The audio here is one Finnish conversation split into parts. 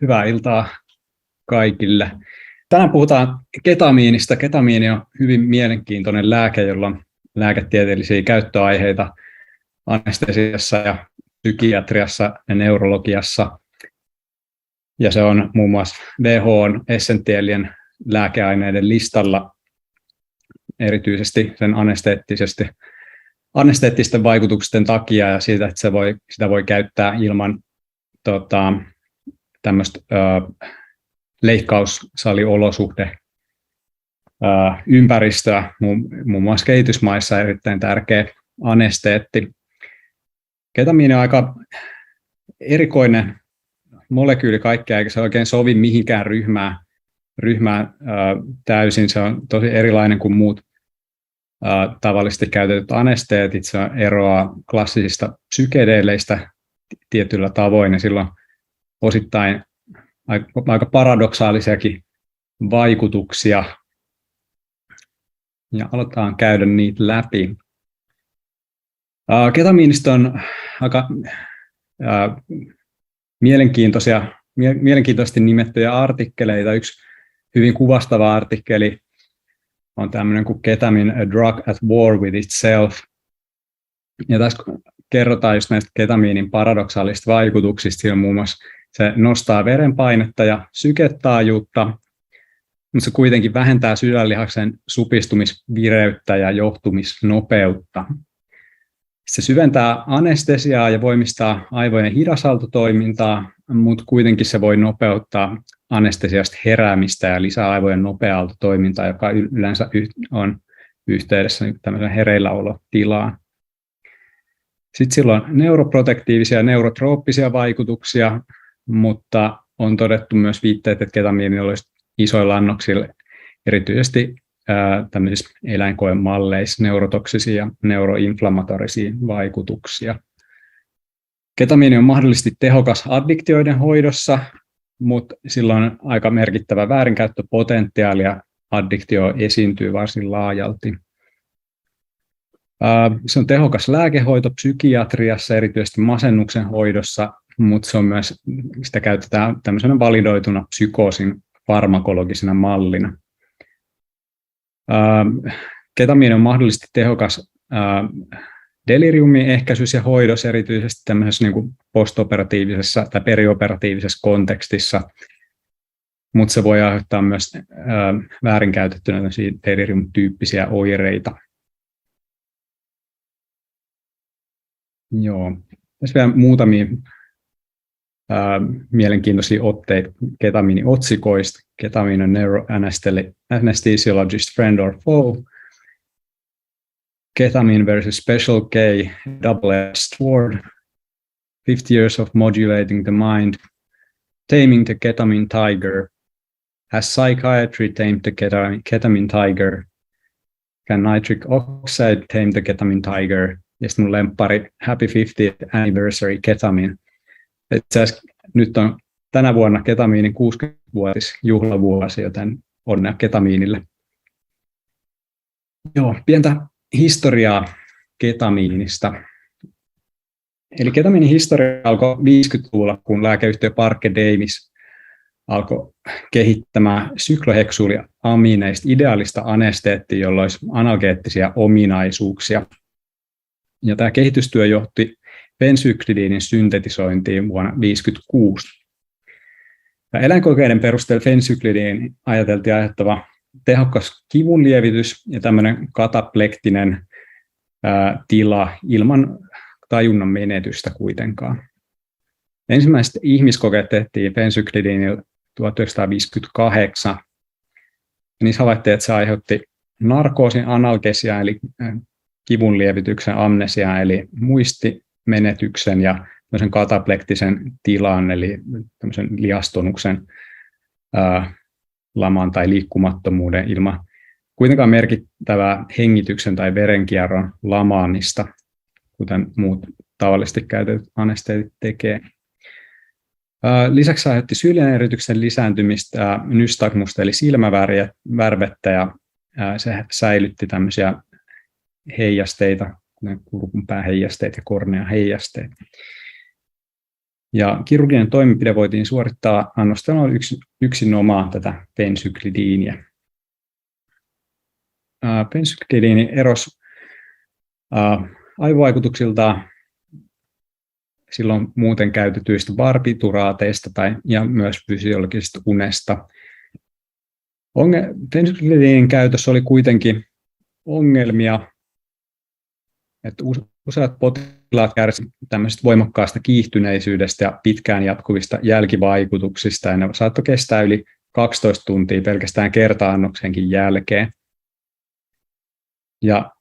Hyvää iltaa kaikille. Tänään puhutaan ketamiinista. Ketamiini on hyvin mielenkiintoinen lääke, jolla on lääketieteellisiä käyttöaiheita anestesiassa ja psykiatriassa ja neurologiassa. Ja se on muun muassa WHO:n essentiaalien lääkeaineiden listalla erityisesti sen anesteettisten vaikutusten takia ja siitä, että sitä voi käyttää ilman tämmöistä leikkaussaliolosuhde ympäristöä, muun muassa kehitysmaissa erittäin tärkeä anesteetti. Ketamiini on aika erikoinen molekyyli kaikkea, eikä se oikein sovi mihinkään ryhmään täysin. Se on tosi erilainen kuin muut tavallisesti käytetyt anesteetit. Se eroaa klassisista psykedeleistä tietyllä tavoin, ja silloin osittain aika paradoksaalisiakin vaikutuksia. Ja aletaan käydä niitä läpi. Ketamiinista on aika mielenkiintoisesti nimettyjä artikkeleita. Yksi hyvin kuvastava artikkeli on tämmöinen kuin Ketamine, a drug at war with itself. Ja tässä kerrotaan just näistä ketamiinin paradoksaalisista vaikutuksista. Siinä muun muassa se nostaa verenpainetta ja syketaajuutta, mutta se kuitenkin vähentää sydänlihaksen supistumisvireyttä ja johtumisnopeutta. Se syventää anestesiaa ja voimistaa aivojen hidasaaltotoimintaa, mutta kuitenkin se voi nopeuttaa anestesiasta heräämistä ja lisää aivojen nopea-aaltotoimintaa, joka yleensä on yhteydessä tämmöisen hereilläolotilaan. Sitten sillä on neuroprotektiivisia ja neurotrooppisia vaikutuksia, mutta on todettu myös viitteet, että ketamiini olisi isoilla annoksilla erityisesti tämmöisissä eläinkoemalleissa neurotoksisia ja neuroinflammatorisia vaikutuksia. Ketamiini on mahdollisesti tehokas addiktioiden hoidossa, mutta sillä on aika merkittävä väärinkäyttöpotentiaali ja addiktio esiintyy varsin laajalti. Se on tehokas lääkehoito psykiatriassa, erityisesti masennuksen hoidossa, mutta se on myös, sitä käytetään tämmöisenä validoituna psykoosin farmakologisena mallina. Ketamiini on mahdollisesti tehokas deliriumin ehkäisyssä ja hoidossa, erityisesti tämmöisessä niin kuin postoperatiivisessa tai perioperatiivisessa kontekstissa, mutta se voi aiheuttaa myös väärinkäytettynä delirium-tyyppisiä oireita. Joo. Tässä vielä muutamia mielenkiintoisia otteita ketamiini-otsikoista. Ketamine on neuroanesthesiologist friend or foe. Ketamine versus Special K, double-edged sword. 50 years of modulating the mind. Taming the ketamine tiger. Has psychiatry tamed the ketamine tiger? Can nitric oxide tame the ketamine tiger? Ja sitten mun lemppari Happy 50th Anniversary Ketamine. Itse asiassa nyt on tänä vuonna ketamiinin 60-vuotisjuhlavuosi, joten onnea ketamiinille. Joo, pientä historiaa ketamiinista. Eli ketamiinin historia alkoi 50-luvulla, kun lääkeyhtiö Parker Davis alkoi kehittämään sykloheksuuliamiineista ideaalista anesteettia, jolla olisi analgeettisia ominaisuuksia. Ja tämä kehitystyö johti fensyklidinin syntetisointiin vuonna 1956. Eläinkokeiden perusteella fensyklidiin ajateltiin aiheuttava tehokas kivunlievitys ja tämmöinen kataplektinen tila ilman tajunnan menetystä kuitenkaan. Ensimmäiset ihmiskokeet tehtiin fensyklidiinillä 1958. Niissä havaittiin, että se aiheutti narkoosin analgesiaa eli kivunlievityksen, amnesiaa eli muistimenetyksen ja kataplektisen tilan eli liastonuksen laman tai liikkumattomuuden ilman kuitenkaan merkittävää hengityksen tai verenkierron lamaamista, kuten muut tavallisesti käytetyt anesteetit tekee. Lisäksi aiheutti syljenerityksen lisääntymistä, nystagmusta eli silmävärvettä ja se säilytti tämmöisiä heijasteita, kuten kurkunpääheijasteet ja korneaheijasteet. Ja kirurginen toimenpide voitiin suorittaa annostamalla yksinomaan tätä fensyklidiiniä. Fensyklidiini erosi aivovaikutuksiltaan silloin muuten käytetyistä barbituraateista ja myös fysiologisesta unesta. Fensyklidiinin käytössä oli kuitenkin ongelmia, että useat potilaat kärsivät tämmöisestä voimakkaasta kiihtyneisyydestä ja pitkään jatkuvista jälkivaikutuksista, ja ne saattoi kestää yli 12 tuntia pelkästään kerta-annoksenkin jälkeen. Ja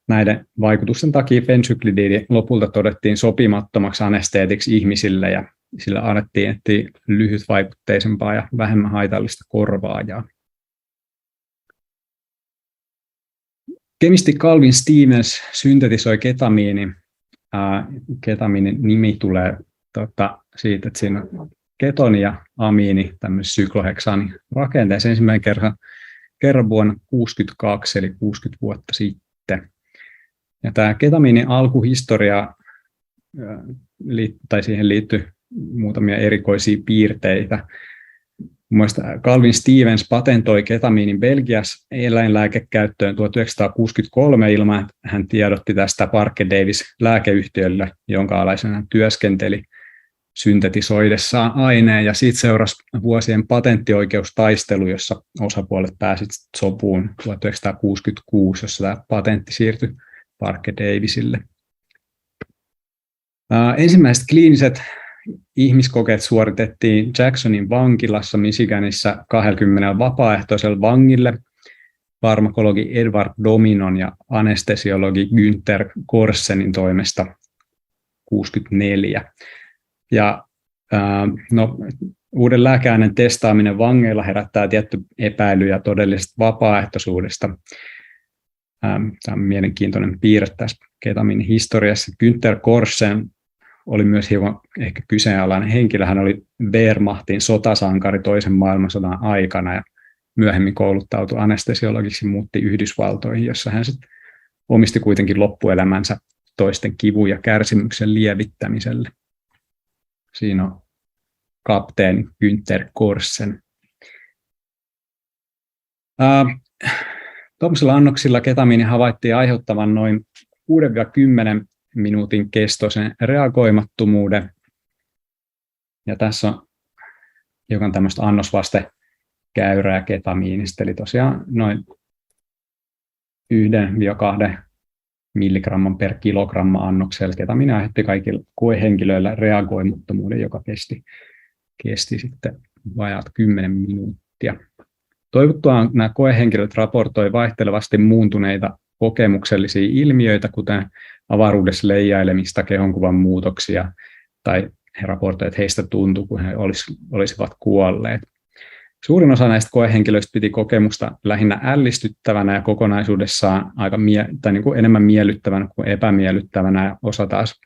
näiden vaikutusten takia fensyklidiini lopulta todettiin sopimattomaksi anesteetiksi ihmisille, ja sillä annettiin etsiä lyhytvaikutteisempaa ja vähemmän haitallista korvaajaa. Kemisti Calvin Stevens syntetisoi ketamiinin. Ketamiinin nimi tulee siitä, että siinä on ketoni ja amiini tämmöisessä sykloheksaani rakenteessa ensimmäinen kerran vuonna 1962, eli 60 vuotta sitten. Ja tämä ketamiinin alkuhistoria, tai siihen liittyy muutamia erikoisia piirteitä. Mielestäni Calvin Stevens patentoi ketamiinin Belgiassa eläinlääkekäyttöön 1963 ilman, että hän tiedotti tästä Parker Davis -lääkeyhtiölle, jonka alaisena hän työskenteli syntetisoidessaan aineen. Ja siitä seurasi vuosien patenttioikeustaistelu, jossa osapuolet pääsivät sopuun 1966, jossa tämä patentti siirtyi Parker Davisille. Ensimmäiset kliiniset ihmiskokeet suoritettiin Jacksonin vankilassa Michiganissa 20 vapaaehtoiselle vangille farmakologi Edward Dominon ja anestesiologi Günther Korsenin toimesta 1964. Ja uuden lääkeaineen testaaminen vangeilla herättää tietty epäilyjä todellisesta vapaaehtoisuudesta. Tämä on mielenkiintoinen piirre tässä ketamiinin historiassa. Günther Korsen oli myös hieman ehkä kyseenalainen henkilö. Hän oli Wehrmachtin sotasankari toisen maailmansodan aikana ja myöhemmin kouluttautui anestesiologiksi, muutti Yhdysvaltoihin, jossa hän sitten omisti kuitenkin loppuelämänsä toisten kivun ja kärsimyksen lievittämiselle. Siinä on kapteeni Günther Korsen. Tuollaisilla annoksilla ketamiini havaittiin aiheuttavan noin 6-10 minuutin kestoisen reagoimattomuuden. Ja tässä on hiukan tämmöistä annosvastekäyrää ketamiinista, eli tosiaan noin 1-2 milligramman per kilogramma annoksella. Ketamiini aiheutti kaikilla koehenkilöillä reagoimattomuuden, joka kesti sitten vajaat 10 minuuttia. Toivottuaan nämä koehenkilöt raportoi vaihtelevasti muuntuneita kokemuksellisia ilmiöitä, kuten avaruudessa leijailemista, kehonkuvan muutoksia, tai he raportoivat, että heistä tuntui, kun he olisivat kuolleet. Suurin osa näistä koehenkilöistä piti kokemusta lähinnä ällistyttävänä ja kokonaisuudessaan enemmän miellyttävänä kuin epämiellyttävänä, ja osa taas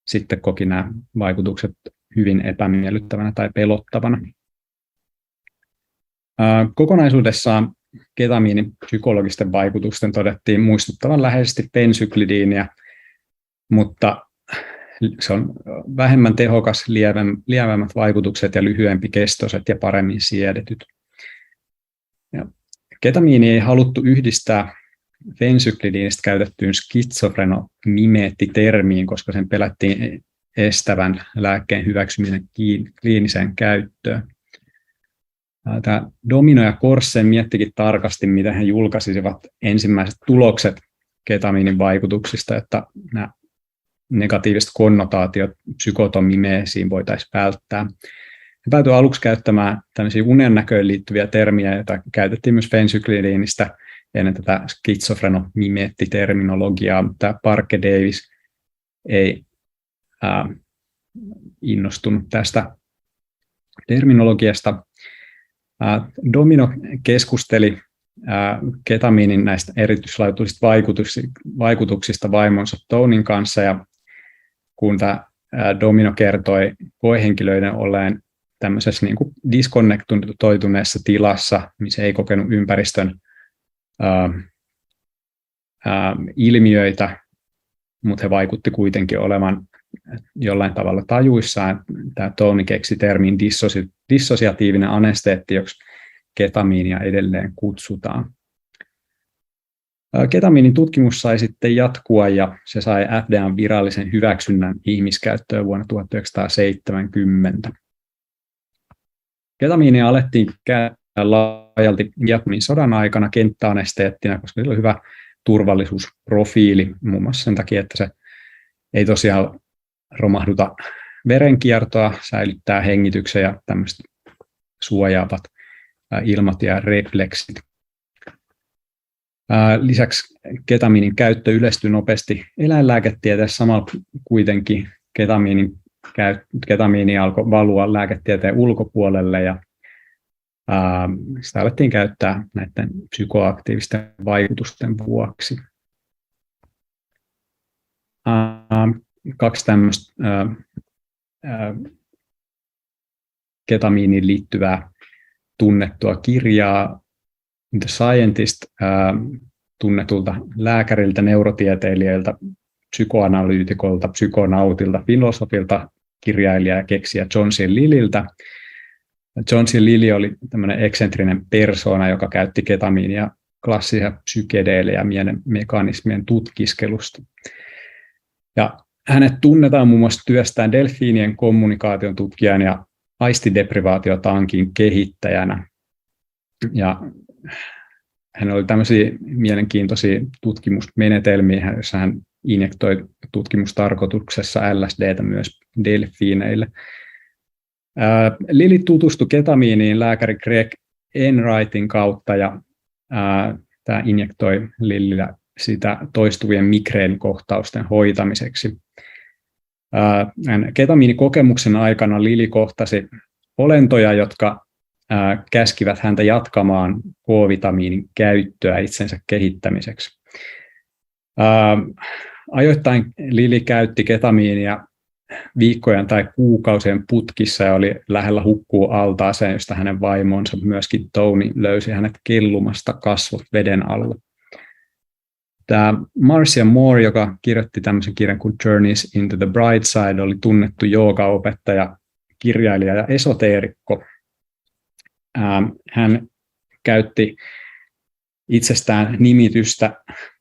sitten koki nämä vaikutukset hyvin epämiellyttävänä tai pelottavana. Kokonaisuudessaan ketamiinin psykologisten vaikutusten todettiin muistuttavan läheisesti fensyklidiiniä, mutta se on vähemmän tehokas, lievämmät vaikutukset ja lyhyempi kestoiset ja paremmin siedetyt. Ja ketamiini ei haluttu yhdistää fensyklidiinistä käytettyyn skitsofrenonimimeettitermiin, koska sen pelättiin estävän lääkkeen hyväksyminen kliiniseen käyttöön. Tämä Domino ja Korsen miettikin tarkasti, miten he julkaisivat ensimmäiset tulokset ketamiinin vaikutuksista, että nämä negatiiviset konnotaatiot psykotomimeesiin voitaisiin välttää. He päätyivät aluksi käyttämään tämmöisiä unennäköön liittyviä termiä, joita käytettiin myös fensyklidiinistä ennen tätä skitsofrenomimeettiterminologiaa, mutta Parker Davis ei innostunut tästä terminologiasta. Domino keskusteli ketamiinin näistä erityislaatuisista vaikutuksista vaimonsa Tonin kanssa, ja kun tämä Domino kertoi koehenkilöiden olleen tämmöisessä niin kuin disconnectoituneessa tilassa, missä ei kokenut ympäristön ilmiöitä, mutta he vaikutti kuitenkin olevan jollain tavalla tajuissaan. Tämä Tony keksi termin dissosiatiivinen anesteetti, joksi ketamiinia edelleen kutsutaan. Ketamiinin tutkimus sai sitten jatkua ja se sai FDA:n virallisen hyväksynnän ihmiskäyttöön vuonna 1970. Ketamiinia alettiin käyttää laajalti Vietnamin sodan aikana kenttäanesteettina, koska sillä oli hyvä turvallisuusprofiili, muun muassa sen takia, että se ei tosiaan romahduta verenkiertoa, säilyttää hengityksen ja tämmöiset suojaavat ilmatiarefleksit. Lisäksi ketamiinin käyttö yleistyi nopeasti eläinlääketieteessä, samalla kuitenkin ketamiini alkoi valua lääketieteen ulkopuolelle ja sitä alettiin käyttää näiden psykoaktiivisten vaikutusten vuoksi. Kaksi tämmöistä ketamiiniin liittyvää tunnettua kirjaa, The Scientist, tunnetulta lääkäriltä, neurotieteilijältä, psykoanalyytikolta, psykonautilta, filosofilta, kirjailija ja keksijä John C. Lillyltä. John C. Lilly oli tämmöinen eksentrinen persoona, joka käytti ketamiinia klassisia psykedeelejä mekanismien tutkiskelusta. Ja hänet tunnetaan muun muassa työstään delfiinien kommunikaation tutkijan ja aistideprivaatiotankin kehittäjänä. Ja hän oli tämmöisiä mielenkiintoisia tutkimusmenetelmiä, joissa hän injektoi tutkimustarkoituksessa LSD:tä myös delfiineille. Lilly tutustui ketamiiniin lääkäri Greg Enrightin kautta ja tämä injektoi Lillyllä sitä toistuvien migreenikohtausten hoitamiseksi. Ketamiinikokemuksen aikana Lilly kohtasi olentoja, jotka käskivät häntä jatkamaan K-vitamiinin käyttöä itsensä kehittämiseksi. Ajoittain Lilly käytti ketamiinia viikkojen tai kuukausien putkissa ja oli lähellä hukkua altaaseen, josta hänen vaimonsa myöskin Tony löysi hänet kellumasta kasvot veden alla. Tämä Marcia Moore, joka kirjoitti tämmöisen kirjan kuin Journeys into the Bright Side, oli tunnettu joogaopettaja, kirjailija ja esoteerikko. Hän käytti itsestään nimitystä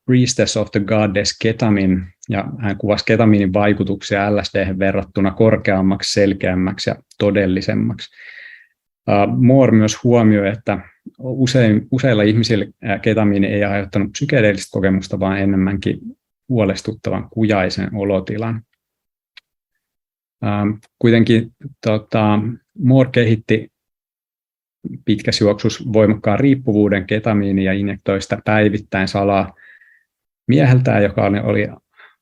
Priestess of the Goddess Ketamine, ja hän kuvasi ketamiinin vaikutuksia LSD:hen verrattuna korkeammaksi, selkeämmäksi ja todellisemmaksi. Moore myös huomioi, että useilla ihmisillä ketamiini ei aiheuttanut psykedeellistä kokemusta, vaan enemmänkin huolestuttavan kujaisen olotilan. Kuitenkin Moore kehitti pitkässä juoksussa voimakkaan riippuvuuden ketamiiniin ja injektoi sitä päivittäin salaa mieheltään, joka oli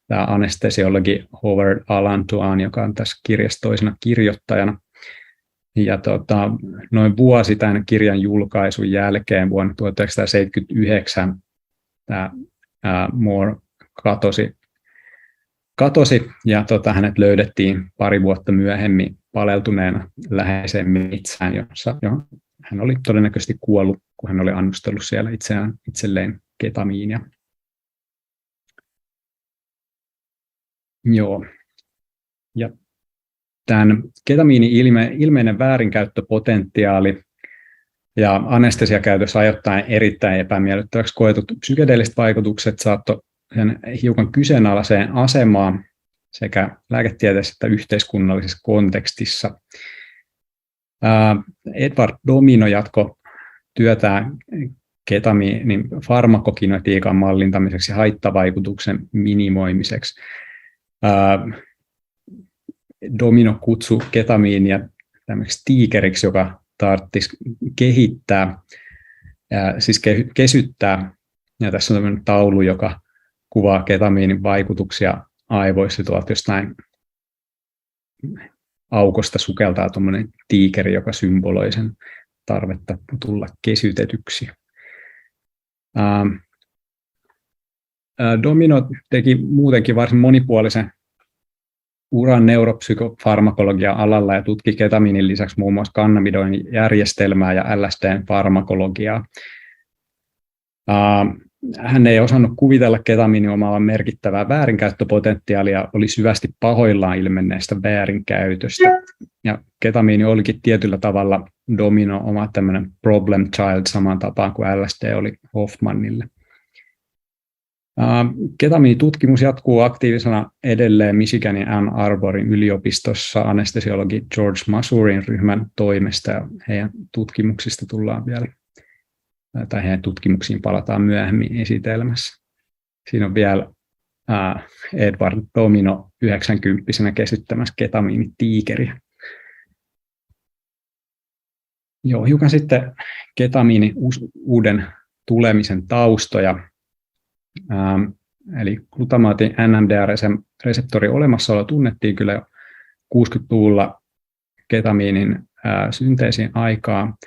tämä anestesiologi Howard Alantuan, joka on tässä kirjassa toisena kirjoittajana. Ja noin vuosi tämän kirjan julkaisun jälkeen vuonna 1979 tämä Moore katosi ja hänet löydettiin pari vuotta myöhemmin paleltuneena läheiseen metsään, jossa hän oli todennäköisesti kuollut, kun hän oli annostellut siellä itselleen ketamiinia. Joo. Ja tämän ketamiinin ilmeinen väärinkäyttöpotentiaali ja anestesiakäytössä ajoittain erittäin epämiellyttäväksi koetut psykedeelliset vaikutukset saattoi sen hiukan kyseenalaiseen asemaan sekä lääketieteessä että yhteiskunnallisessa kontekstissa. Edward Domino jatkoi työtään ketamiinin farmakokinetiikan mallintamiseksi ja haittavaikutuksen minimoimiseksi. Domino kutsui ketamiinia tämmöiseksi tiikeriksi, joka tarvitsisi kehittää, siis kesyttää. Ja tässä on tämmöinen taulu, joka kuvaa ketamiinin vaikutuksia aivoissa tuolta jostain aukosta sukeltaa tuommoinen tiikeri, joka symboloi sen tarvetta tulla kesytetyksi. Domino teki muutenkin varsin monipuolisen uran neuropsykofarmakologian alalla ja tutki ketamiinin lisäksi muun muassa kannabidoin järjestelmää ja LSDn farmakologiaa. hän ei osannut kuvitella ketamiinin omaavan merkittävää väärinkäyttöpotentiaalia, oli syvästi pahoillaan ilmenneestä väärinkäytöstä. Ja ketamiini olikin tietyllä tavalla domino, oma tämmöinen problem child samaan tapaan kuin LSD oli Hoffmanille. Ketamiinitutkimus jatkuu aktiivisena edelleen Michiganin Ann Arborin yliopistossa anestesiologi George Masurin ryhmän toimesta, ja heidän tutkimuksista tullaan vielä, tai heidän tutkimuksiin palataan myöhemmin esitelmässä. Siinä on vielä Edward Domino 90-vuotiaana käsittämässä ketamiinitiikeriä. Joo, hiukan sitten ketamiinin uuden tulemisen taustoja. Eli glutamaatin NMDA-reseptorin olemassaolo tunnettiin kyllä jo 60-luvulla ketamiinin synteesin aikaa.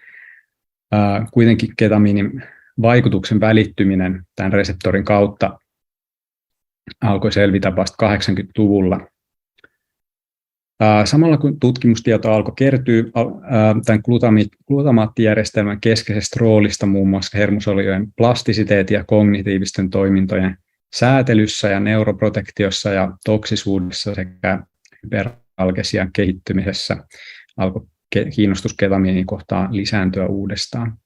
Kuitenkin ketamiinin vaikutuksen välittyminen tämän reseptorin kautta alkoi selvitä vasta 80-luvulla. Samalla kun tutkimustieto alkoi kertyä tämän glutamaattijärjestelmän keskeisestä roolista muun muassa hermosolujen plastisiteetin ja kognitiivisten toimintojen säätelyssä ja neuroprotektiossa ja toksisuudessa sekä hyperalgesian kehittymisessä, alkoi kiinnostus ketamiinin kohtaan lisääntyä uudestaan.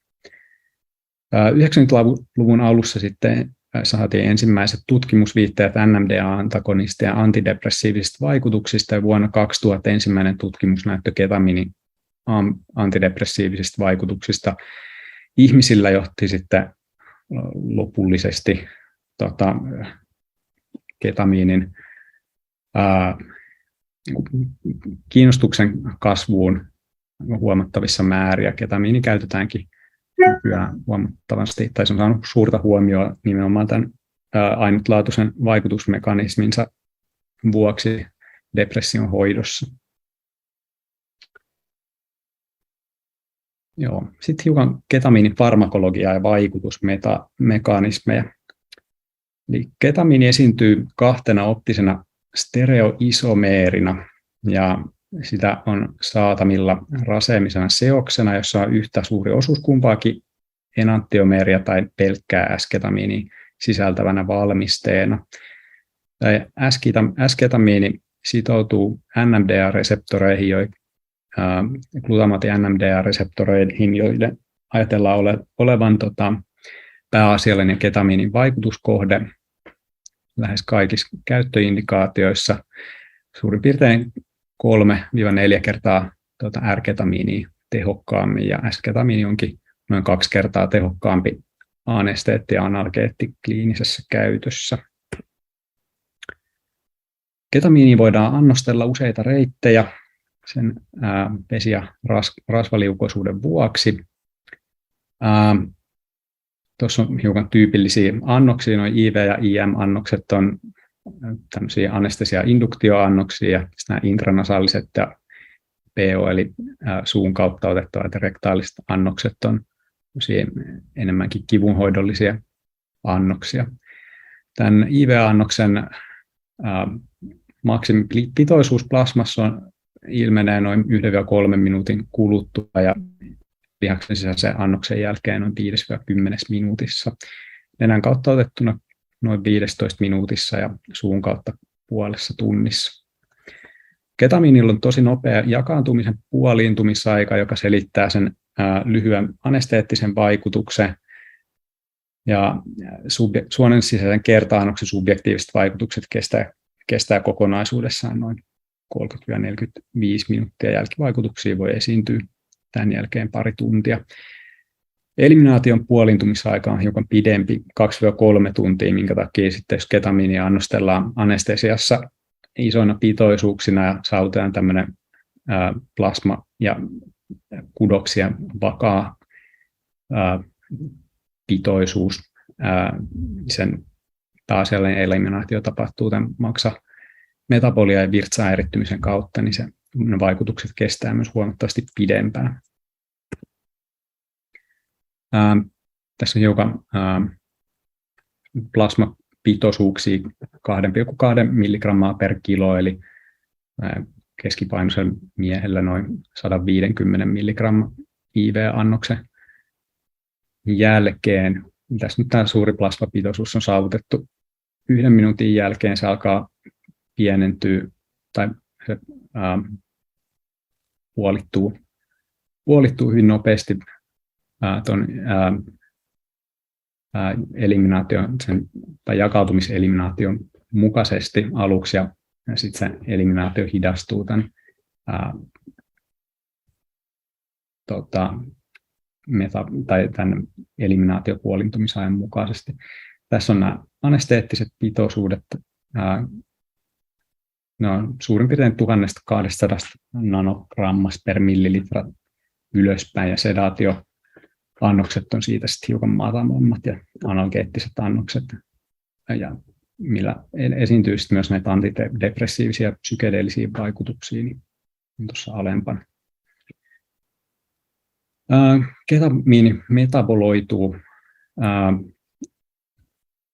90-luvun alussa sitten saatiin ensimmäiset tutkimusviitteet NMDA-antagonistien ja antidepressiivisista vaikutuksista, ja vuonna 2000 ensimmäinen tutkimusnäyttö ketamiinin antidepressiivisista vaikutuksista ihmisillä johti sitten lopullisesti ketamiinin kiinnostuksen kasvuun huomattavissa määriä. Ketamiini käytetäänkin nykyään huomattavasti, tai se on saanut suurta huomioon nimenomaan tämän ainutlaatuisen vaikutusmekanisminsa vuoksi depression hoidossa. Joo. Sitten hiukan ketamiinin farmakologiaa ja vaikutusmekanismeja. Eli ketamiini esiintyy kahtena optisena stereoisomeerina, ja sitä on saatavilla raseemisena seoksena, jossa on yhtä suuri osuus kumpaakin enantiomeeria tai pelkkää S-ketamiinia sisältävänä valmisteena. S-ketamiini sitoutuu NMDA-reseptoreihin, glutamaatin NMDA-reseptoreihin, joiden ajatellaan olevan pääasiallinen ketamiinin vaikutuskohde lähes kaikissa käyttöindikaatioissa. Suurin piirtein 3-4 kertaa R-ketamiinia tehokkaammin, ja S-ketamiini onkin noin 2 kertaa tehokkaampi anesteetti ja analgeetti kliinisessä käytössä. Ketamiiniin voidaan annostella useita reittejä sen vesi- ja rasvaliukoisuuden vuoksi. Tuossa on hiukan tyypillisiä annoksia, noin IV- ja IM-annokset on tämmöisiä anestesia-induktioannoksia, ja nämä intranasaaliset ja PO, eli suun kautta otettavat rektaaliset annokset on enemmänkin kivunhoidollisia annoksia. Tämän IV-annoksen maksimipitoisuus plasmassa ilmenee noin 1-3 minuutin kuluttua, ja lihaksen sisäisen annoksen jälkeen noin 5-10 minuutissa. Nenän kautta otettuna noin 15 minuutissa ja suun kautta puolessa tunnissa. Ketamiinilla on tosi nopea jakaantumisen puoliintumisaika, joka selittää sen lyhyen anesteettisen vaikutuksen, ja suonen sisäisen kerta-annoksen subjektiiviset vaikutukset kestää kokonaisuudessaan noin 30-45 minuuttia. Jälkivaikutuksia voi esiintyä tämän jälkeen pari tuntia. Eliminaation puoliintumisaika on hiukan pidempi, 2-3 tuntia, minkä takia sitten jos ketamiinia annostellaan anestesiassa isoina pitoisuuksina ja saavutetaan tämmöinen plasma- ja kudoksien vakaa pitoisuus, sen pääasiallinen eliminaatio tapahtuu tämän metabolia- ja virtsaerittymisen kautta, niin ne vaikutukset kestää myös huomattavasti pidempään. Tässä on hiukan plasmapitoisuuksia 2,2 milligrammaa per kilo, eli keskipainoisella miehellä noin 150 milligrammaa IV-annoksen jälkeen. tässä nyt tämä suuri plasmapitoisuus on saavutettu 1 minuutin jälkeen, se alkaa pienentyä tai se puolittuu hyvin nopeasti tuon eliminaation tai jakautumiseliminaation mukaisesti aluksi, ja sitten se eliminaatio hidastuu tämän tämän eliminaatiopuolintumisajan mukaisesti. Tässä on nämä anesteettiset pitoisuudet. Ne on suurin piirtein 1200 nanogrammasta per millilitra ylöspäin, ja sedaatioannokset on siitä sitten hiukan matalammat ja analgeettiset annokset, ja millä esiintyy sitten myös näitä antidepressiivisia psykedeellisiä vaikutuksia, niin tuossa alempana. Ketamiini metaboloituu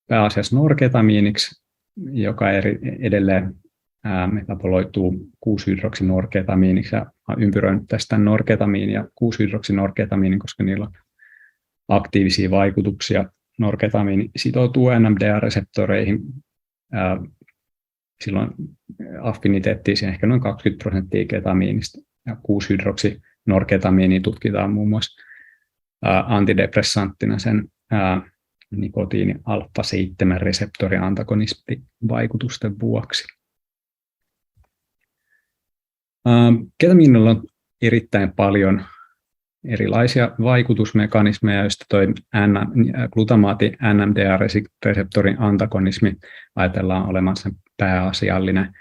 pääasiassa norketamiiniksi, joka edelleen metaboloituu 6-hydroksinorketamiiniksi, ja ympyröin tästä norketamiini ja 6-hydroksinorketamiini, koska niillä on aktiivisia vaikutuksia. Norketamiini sitoutuu NMDA-reseptoreihin, silloin affiniteettiin ehkä noin 20% ketamiinista, ja 6-hydroksinorketamiini tutkitaan muun muassa antidepressanttina sen nikotiini alfa-7 reseptorin antagonismivaikutusten vuoksi. Ketamiinilla on erittäin paljon erilaisia vaikutusmekanismeja, joista tuo glutamaati NMDA-reseptorin antagonismi ajatellaan olevansa pääasiallinen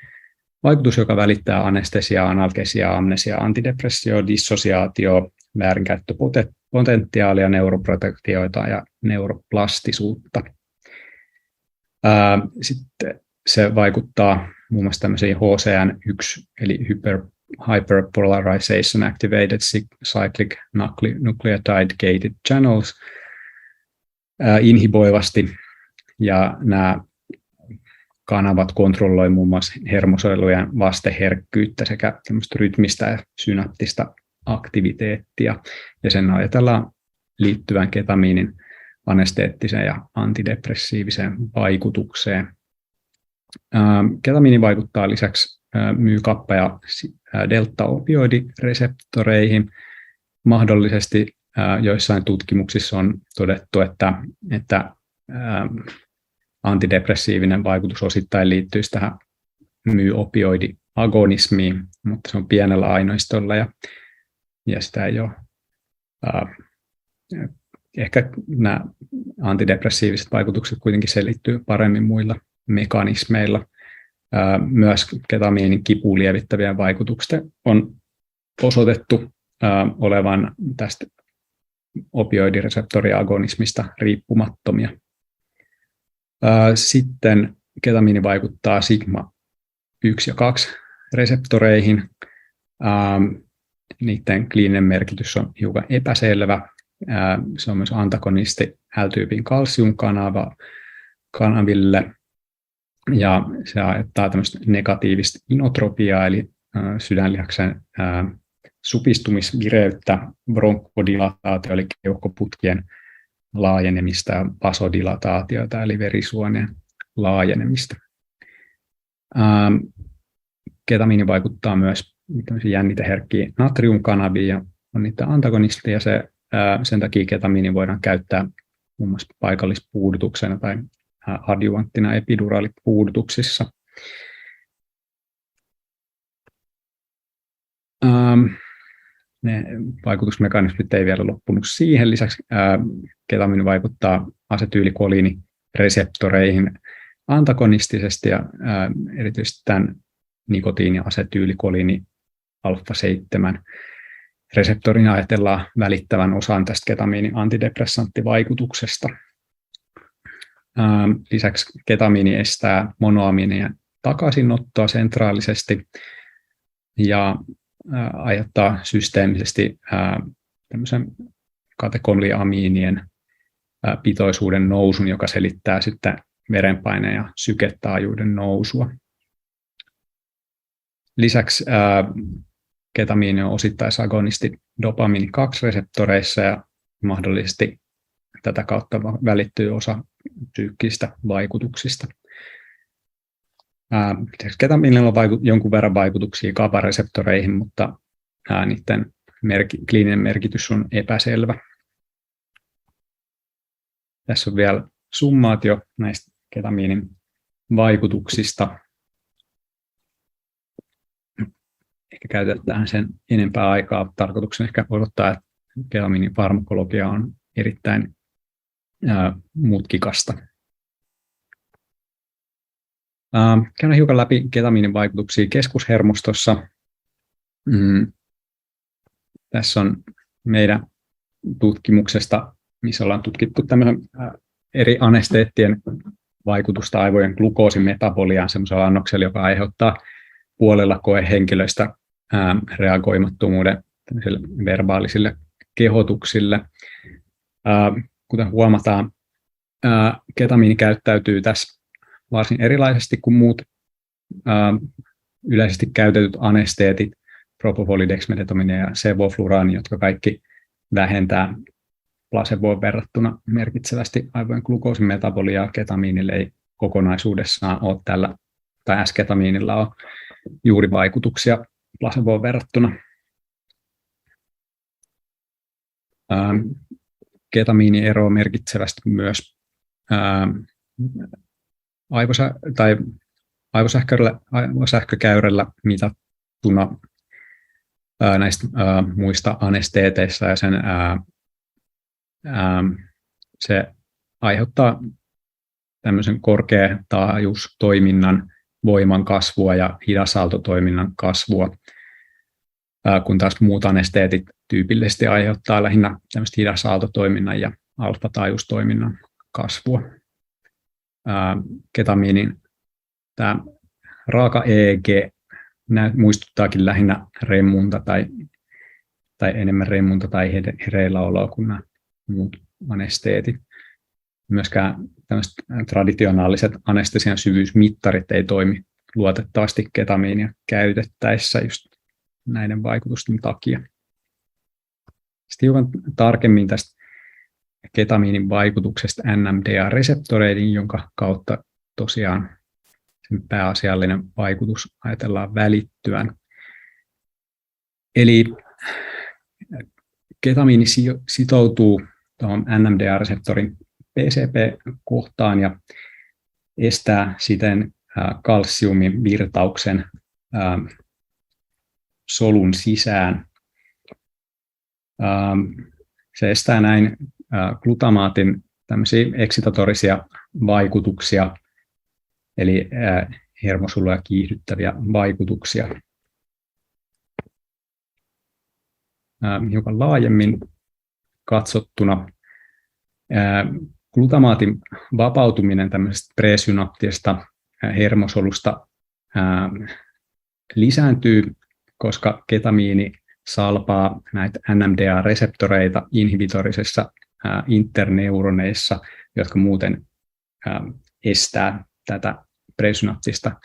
vaikutus, joka välittää anestesiaa, analgesiaa, amnesiaa, antidepressio, dissosiaatio, väärinkäyttöpotentiaalia, neuroprotektioita ja neuroplastisuutta. Sitten se vaikuttaa muun muassa tämmöisiin HCN1, eli Hyperpolarization Activated Cyclic Nucleotide Gated Channels inhiboivasti, ja nämä kanavat kontrolloivat muun muassa hermosolujen vasteherkkyyttä sekä rytmistä ja synaptista aktiviteettia, ja sen ajatellaan liittyvän ketamiinin anesteettiseen ja antidepressiiviseen vaikutukseen. Ketamiini vaikuttaa lisäksi MY-kappa- ja delta-opioidireseptoreihin. Mahdollisesti joissain tutkimuksissa on todettu, että antidepressiivinen vaikutus osittain liittyisi tähän MY-opioidiagonismiin, mutta se on pienellä aineistolla, ja sitä ei ole. Ehkä nämä antidepressiiviset vaikutukset kuitenkin selittyy paremmin muilla mekanismeilla. Myös ketamiinin kipua lievittävien vaikutukset on osoitettu olevan tästä opioidireseptoriagonismista riippumattomia. Sitten ketamiini vaikuttaa sigma 1 ja 2 reseptoreihin. Niiden kliininen merkitys on hiukan epäselvä. Se on myös antagonisti L-tyypin kalsiumkanaville, ja se aiheuttaa tämmöistä negatiivista inotropiaa, eli sydänlihaksen supistumisvireyttä, bronkkodilataatio, eli keuhkoputkien laajenemista, ja vasodilataatiota, eli verisuonien laajenemista. Ketamiini vaikuttaa myös jänniteherkkiin natriumkanaviin ja on niitä antagonisteja. Sen takia ketamiini voidaan käyttää muun muassa paikallispuudutuksena tai adjuvanttina epiduraalipuudutuksissa. Ne vaikutusmekanismit ei vielä loppunut siihen. Lisäksi ketamiini vaikuttaa asetyylikoliinireseptoreihin antagonistisesti, ja erityisesti tämän nikotiini-asetyylikoliini alfa-7 reseptorin ajatellaan välittävän osan tästä ketamiinin antidepressanttivaikutuksesta. Lisäksi ketamiini estää monoamiinien takaisinottoa sentraalisesti ja aiheuttaa systeemisesti tämmöisen katekolamiinien pitoisuuden nousun, joka selittää sitten verenpaineen ja syketaajuuden nousua. Lisäksi ketamiini on osittaisagonisti dopamiini 2-reseptoreissa ja mahdollisesti tätä kautta välittyy osa psyykkistä vaikutuksista. Ketamiinilla on jonkun verran vaikutuksia GABA-reseptoreihin, mutta niiden kliininen merkitys on epäselvä. Tässä on vielä summaatio näistä ketamiinin vaikutuksista. Ehkä käytetään sen enempää aikaa. Tarkoituksena ehkä odottaa, että ketamiinin farmakologia on erittäin mutkikasta. Käydään hiukan läpi ketamiinin vaikutuksia keskushermostossa. Tässä on meidän tutkimuksesta, missä ollaan tutkittu eri anesteettien vaikutusta aivojen glukoosimetaboliyaan semmoisella annoksella, joka aiheuttaa puolella koehenkilöistä reagoimattomuuden verbaalisille kehotuksille. Kuten huomataan, ketamiini käyttäytyy tässä varsin erilaisesti kuin muut yleisesti käytetyt anesteetit, propofol, dexmedetomine ja sevoflurani, jotka kaikki vähentää placeboon verrattuna merkitsevästi aivojen glukoosimetabolia. Ketamiinille ei kokonaisuudessaan ole tällä, tai S-ketamiinilla on juuri vaikutuksia placeboon verrattuna. Ketamiini eroaa merkitsevästi myös aivosähkökäyrällä mitattuna näistä muista anesteeteissa, ja se aiheuttaa tämmöisen korkeataajuustoiminnan voiman kasvua ja hidasaaltotoiminnan kasvua, kun taas muut anesteetit tyypillisesti aiheuttaa lähinnä tämmöistä hidasaaltotoiminnan ja alfataajuustoiminnan kasvua. Ketamiinin tämä raaka EEG muistuttaakin lähinnä remmunta tai enemmän remmunta tai hereilläoloa kuin nämä muut anesteetit. Myöskään tämmöiset traditionaaliset anestesian syvyysmittarit ei toimi luotettavasti ketamiinia käytettäessä just näiden vaikutusten takia. Sitten hiukan tarkemmin tästä ketamiinin vaikutuksesta NMDA-reseptoreihin, jonka kautta tosiaan sen pääasiallinen vaikutus ajatellaan välittyvän. Eli ketamiini sitoutuu tuohon NMDA-reseptorin PCP-kohtaan ja estää siten kalsiumin virtauksen solun sisään. Se estää näin glutamaatin tämmöisiä eksitatorisia vaikutuksia, eli hermosoluja kiihdyttäviä vaikutuksia. Hiukan laajemmin katsottuna glutamaatin vapautuminen tämmöisestä presynaptisesta hermosolusta lisääntyy, koska ketamiini salpaa näitä NMDA-reseptoreita inhibitorisessa interneuroneissa, jotka muuten estää tätä presynaptista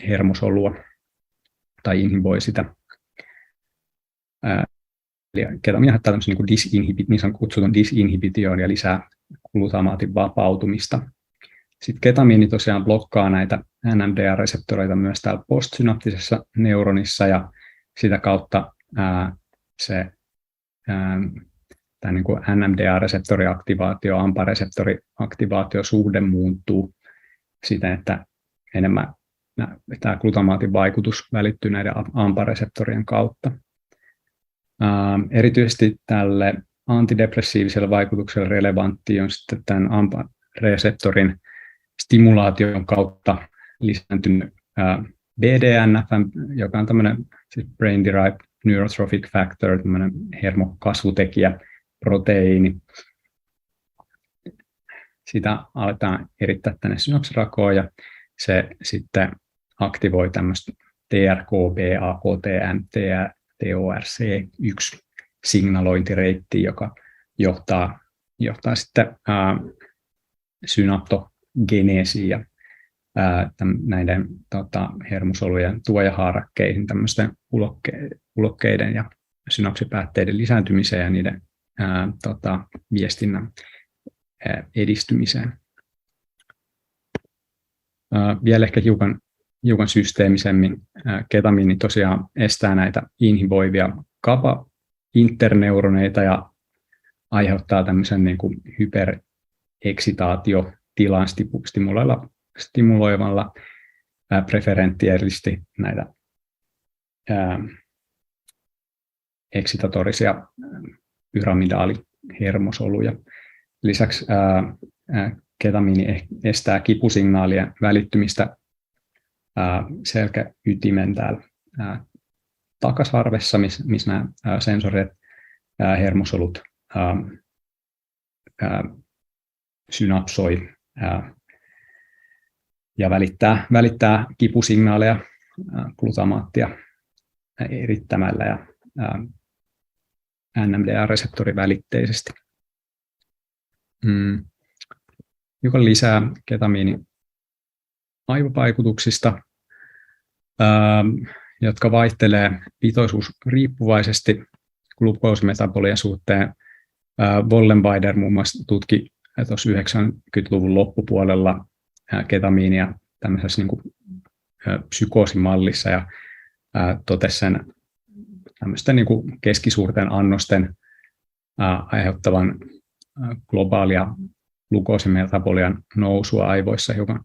hermosolua tai inhiboi sitä. Eli ketamiini aiheuttaa tämmöisen niin kutsutun disinhibition ja lisää glutamaatin vapautumista. Sitten ketamiini tosiaan blokkaa näitä NMDA-reseptoreita myös täällä postsynaptisessa neuronissa, ja sitä kautta tämä niin kuin NMDA-reseptoriaktivaatio, AMPA-reseptoriaktivaatio suhde muuttuu siten, että enemmän tämä glutamaatin vaikutus välittyy näiden AMPA-reseptorien kautta. Erityisesti tälle antidepressiiviselle vaikutukselle relevantti on sitten tämän AMPA-reseptorin stimulaation kautta lisääntynyt BDNF, joka on tämmöinen siis Brain Derived Neurotrophic Factor, tämmöinen hermokasvutekijä, proteiini. Sitä aletaan erittää tänne synapsirakoon, ja se sitten aktivoi tämmöistä TRKB, AKTN, TORC1 signalointireittiä, joka johtaa sitten synaptogeneesiin ja näiden hermosolujen tuojahaarakkeihin tämmöisten ulokkeiden ja synapsipäätteiden lisääntymiseen ja niiden viestinnän edistymiseen. Vielä ehkä hiukan systeemisemmin ketamiini tosiaan estää näitä inhiboivia GABA-interneuroneita ja aiheuttaa tämmöisen niin kuin hypereksitaatiotilan stimuloivalla preferentiellisesti näitä eksitatorisia pyramidaalihermosoluja. Lisäksi ketamiini estää kipusignaalien välittymistä selkäytimen täällä takasarvessa, missä nämä sensorit, hermosolut synapsoi ja välittää kipusignaaleja glutamaattia erittämällä ja NMDA-reseptorivälitteisesti. Joka lisää ketamiinin aivovaikutuksista, jotka vaihtelee pitoisuusriippuvaisesti glukoosimetabolien suhteen. Wollenweider muun muassa tutki tuossa 90-luvun loppupuolella ketamiinia tämmöisessä niin kuin psykoosimallissa ja totesi sen tämmöisten niin kuin keskisuurten annosten aiheuttavan globaalia glukoosimetabolien nousua aivoissa hiukan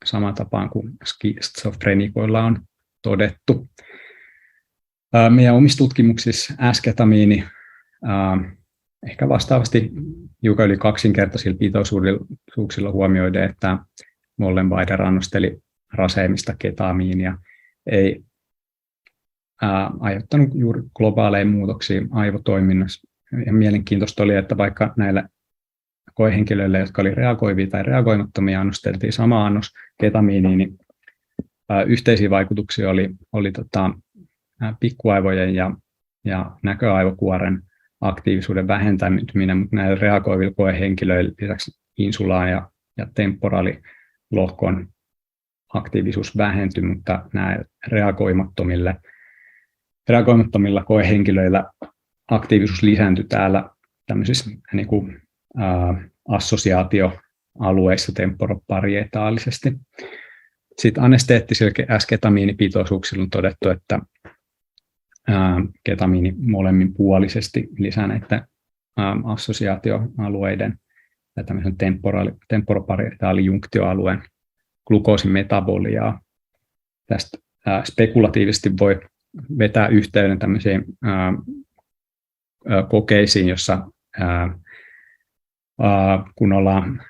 samaan tapaan kuin skitsofrenikoilla on todettu. Meidän omissa tutkimuksissa S-ketamiini ehkä vastaavasti hiukan yli kaksinkertaisilla pitoisuuksilla huomioiden, että Wollenweider annosteli raseemista ketamiinia ei aiheuttanut juuri globaaleja muutoksia aivotoiminnassa. Ja mielenkiintoista oli, että vaikka näillä koehenkilöille, jotka oli reagoivia tai reagoimattomia, annosteltiin sama annos ketamiiniin, niin yhteisiä vaikutuksia oli pikkuaivojen ja näköaivokuoren aktiivisuuden vähentäminen, mutta näillä reagoivilla koehenkilöillä lisäksi insulaan ja temporaalilohkon aktiivisuus vähentyi, mutta nämä reagoimattomilla koehenkilöillä aktiivisuus lisääntyi täällä tämmöisissä niin kuin, assosiaatioalueissa temporoparietaalisesti. Sitten anesteettisilla S-ketamiinipitoisuuksilla on todettu, että ketamiini molemminpuolisesti lisää näiden assosiaatioalueiden ja tämmöisen temporoparietaalijunktioalueen glukoosimetabolia. Tästä spekulatiivisesti voi vetää yhteyden tämmöisiin kokeisiin, jossa kun ollaan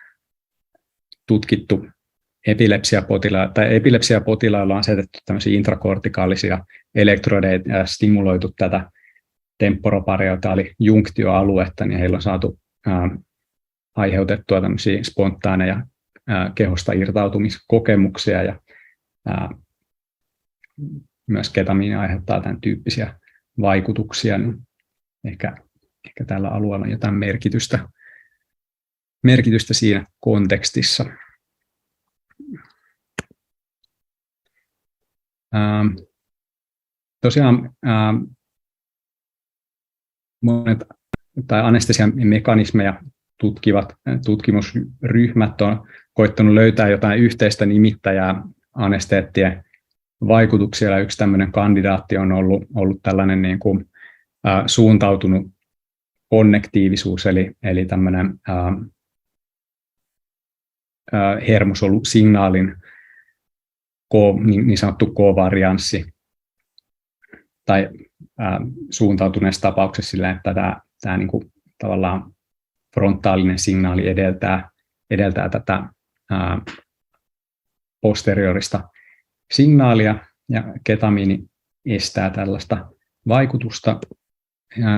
tutkittu epilepsiapotilailla on asetettu tämmöisiä intrakortikaalisia elektrodeja ja stimuloitu tätä temporoparietaalijunktioaluetta, niin heillä on saatu aiheutettua tämmöisiä spontaaneja kehosta irtautumiskokemuksia ja myös ketamiini aiheuttaa tämän tyyppisiä vaikutuksia, niin ehkä tällä alueella on jotain merkitystä siinä kontekstissa. Tosiaan monet tai anestesian mekanismeja tutkivat tutkimusryhmät on koittanut löytää jotain yhteistä nimittäjää anesteettien vaikutuksia. Yksi tämmöinen kandidaatti on ollut tällainen niin kuin, suuntautunut konnektiivisuus, eli tämmöinen hermosolusignaalin niin sanottu kovarianssi, tai suuntautuneessa tapauksessa sillä, että tämä niin kuin, tavallaan frontaalinen signaali edeltää tätä posteriorista signaalia, ja ketamiini estää tällaista vaikutusta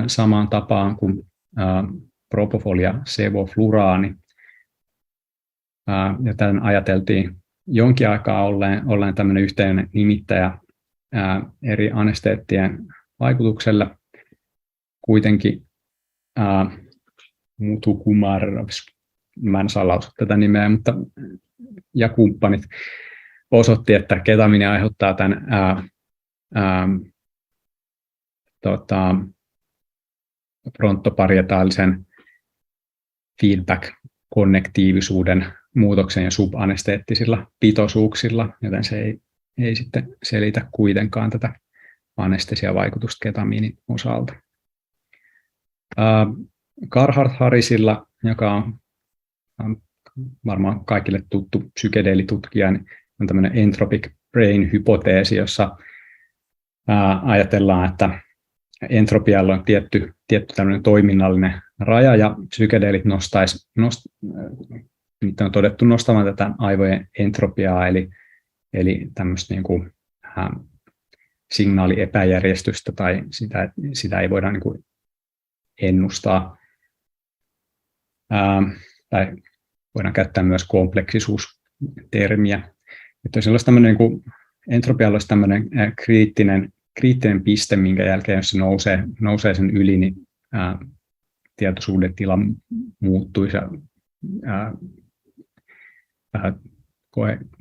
samaan tapaan kuin propofol ja sevofluraani. Ja tämän ajateltiin jonkin aikaa olleen tämmöinen yhteinen nimittäjä eri anesteettien vaikutukselle. Kuitenkin Muthukumar, mä en saa lausua tätä nimeä, mutta ja kumppanit osoitti, että ketamiini aiheuttaa tämän fronttoparietaalisen feedback-konnektiivisuuden muutoksen ja subanesteettisilla pitoisuuksilla, joten se ei sitten selitä kuitenkaan tätä anestesiavaikutusta ketamiinin osalta. Carhart Harrisilla, joka on varmaan kaikille tuttu psykedeelitutkija, niin on tämmöinen entropic brain-hypoteesi, jossa ajatellaan, että entropialla on tietty tämmöinen toiminnallinen raja, ja psykedeelit niitä on todettu nostamaan tätä aivojen entropiaa, eli tämmöistä niin kuin, signaaliepäjärjestystä, tai sitä ei voida niin kuin ennustaa. Tai voidaan käyttää myös kompleksisuustermiä. Että jos olisi tämmöinen, niin kuin, entropialla olisi tämmöinen kriittinen piste, minkä jälkeen jos se nousee sen yli, niin tietoisuuden tila muuttuisi ja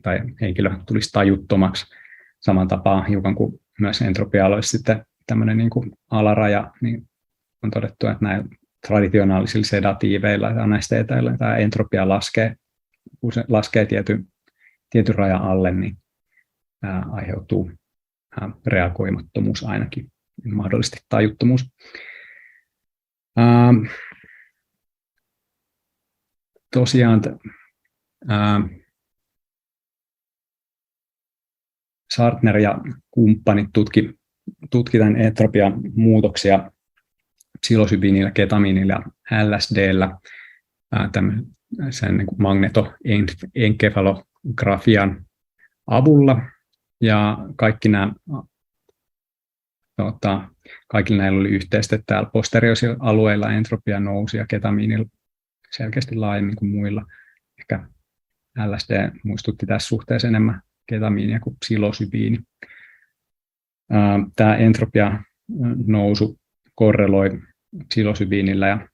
tai henkilö tulisi tajuttomaksi saman tapaan hiukan kuin myös entropialla olisi sitten tämmöinen niin kuin alaraja, niin on todettu, että näillä traditionaalisilla sedatiiveilla ja anesteeteilla tämä entropia laskee, kun se laskee tietyn rajan alle, niin aiheutuu reagoimattomuus ainakin, mahdollisesti tajuttomuus. Tosiaan Sartner ja kumppanit tutki tämän entropian muutoksia psilosybiinillä, ketamiinilla ja LSD:llä sen niin kuin magnetoenkefalografian avulla. Ja kaikilla näillä oli yhteistä, että täällä posteriorialueilla entropia nousi ja ketamiinilla selkeästi laajemmin kuin muilla. Ehkä LSD muistutti tässä suhteessa enemmän ketamiinia kuin psilosybiini. Tämä entropia nousu korreloi psilosybiinillä ja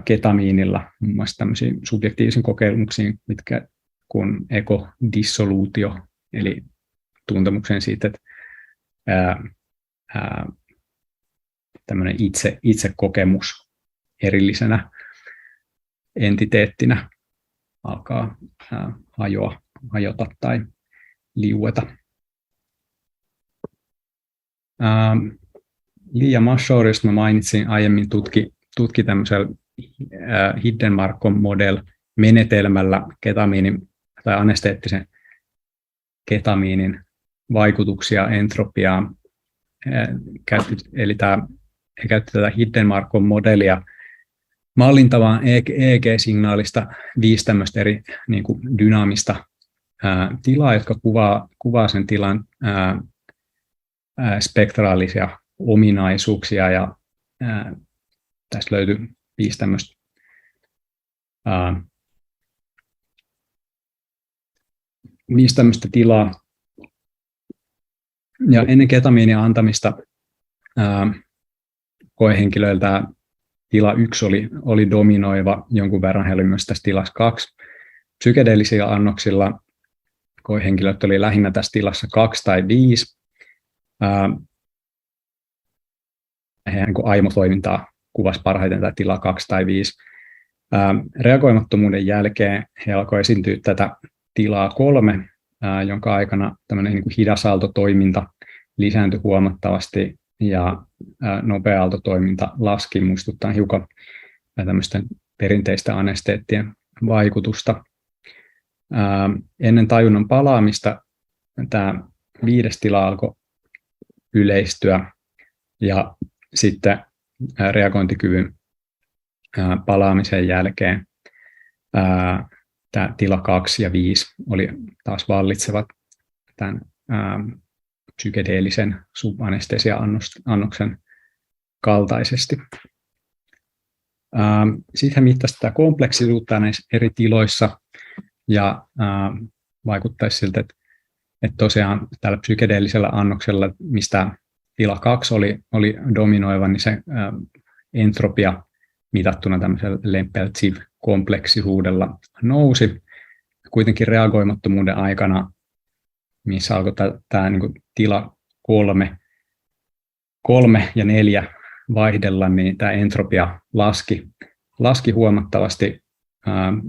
ketamiinilla muun muassa tämmöisiin subjektiivisiin kokemuksiin, mitkä kun ekodissoluutio, eli tuntemuksen siitä, että tämmöinen itsekokemus erillisenä entiteettinä alkaa hajota tai liueta. Lia Mashor, josta mä mainitsin aiemmin, tutki tämmöisellä Hidden Markov Model-menetelmällä ketamiinin tai anesteettisen ketamiinin vaikutuksia entropiaan. Eli he käytti tätä Hidden Markov-modelia mallintamaan EEG-signaalista 5 tämmöistä eri niin kuin dynaamista tilaa, jotka kuvaa sen tilan spektraalisia ominaisuuksia, ja tästä löytyi 5 tämmöistä tilaa. Ja ennen ketamiinin antamista koehenkilöiltä tila 1 oli dominoiva, jonkun verran he olivat myös tässä tilassa 2. Psykedeellisillä annoksilla koehenkilöt oli lähinnä tässä tilassa 2 tai 5. Heidän niin aimotoimintaa kuvasi parhaiten tämä tila 2 tai 5. Reagoimattomuuden jälkeen he alkoi esiintyä tätä tilaa 3, jonka aikana tämmöinen niin kuin hidasaaltotoiminta lisääntyi huomattavasti ja nopea aaltotoiminta laski, muistuttaa hiukan tämmöisten perinteistä anesteettien vaikutusta. Ennen tajunnan palaamista tämä 5. tila alkoi yleistyä, ja sitten reagointikyvyn palaamisen jälkeen tämä tila 2 ja 5 oli taas vallitsevat tämän psykedeellisen subanestesia-annoksen kaltaisesti. Sitten hän mittasi tätä kompleksisuutta näissä eri tiloissa, ja vaikuttaisi siltä, että tosiaan tällä psykedeellisellä annoksella, mistä tila 2 oli dominoiva, niin se entropia mitattuna tämmöisellä Lempel-Ziv-kompleksisuudella nousi. Kuitenkin reagoimattomuuden aikana, missä alkoi tämä niin kuin tila 3 ja 4 vaihdella, niin tämä entropia laski huomattavasti,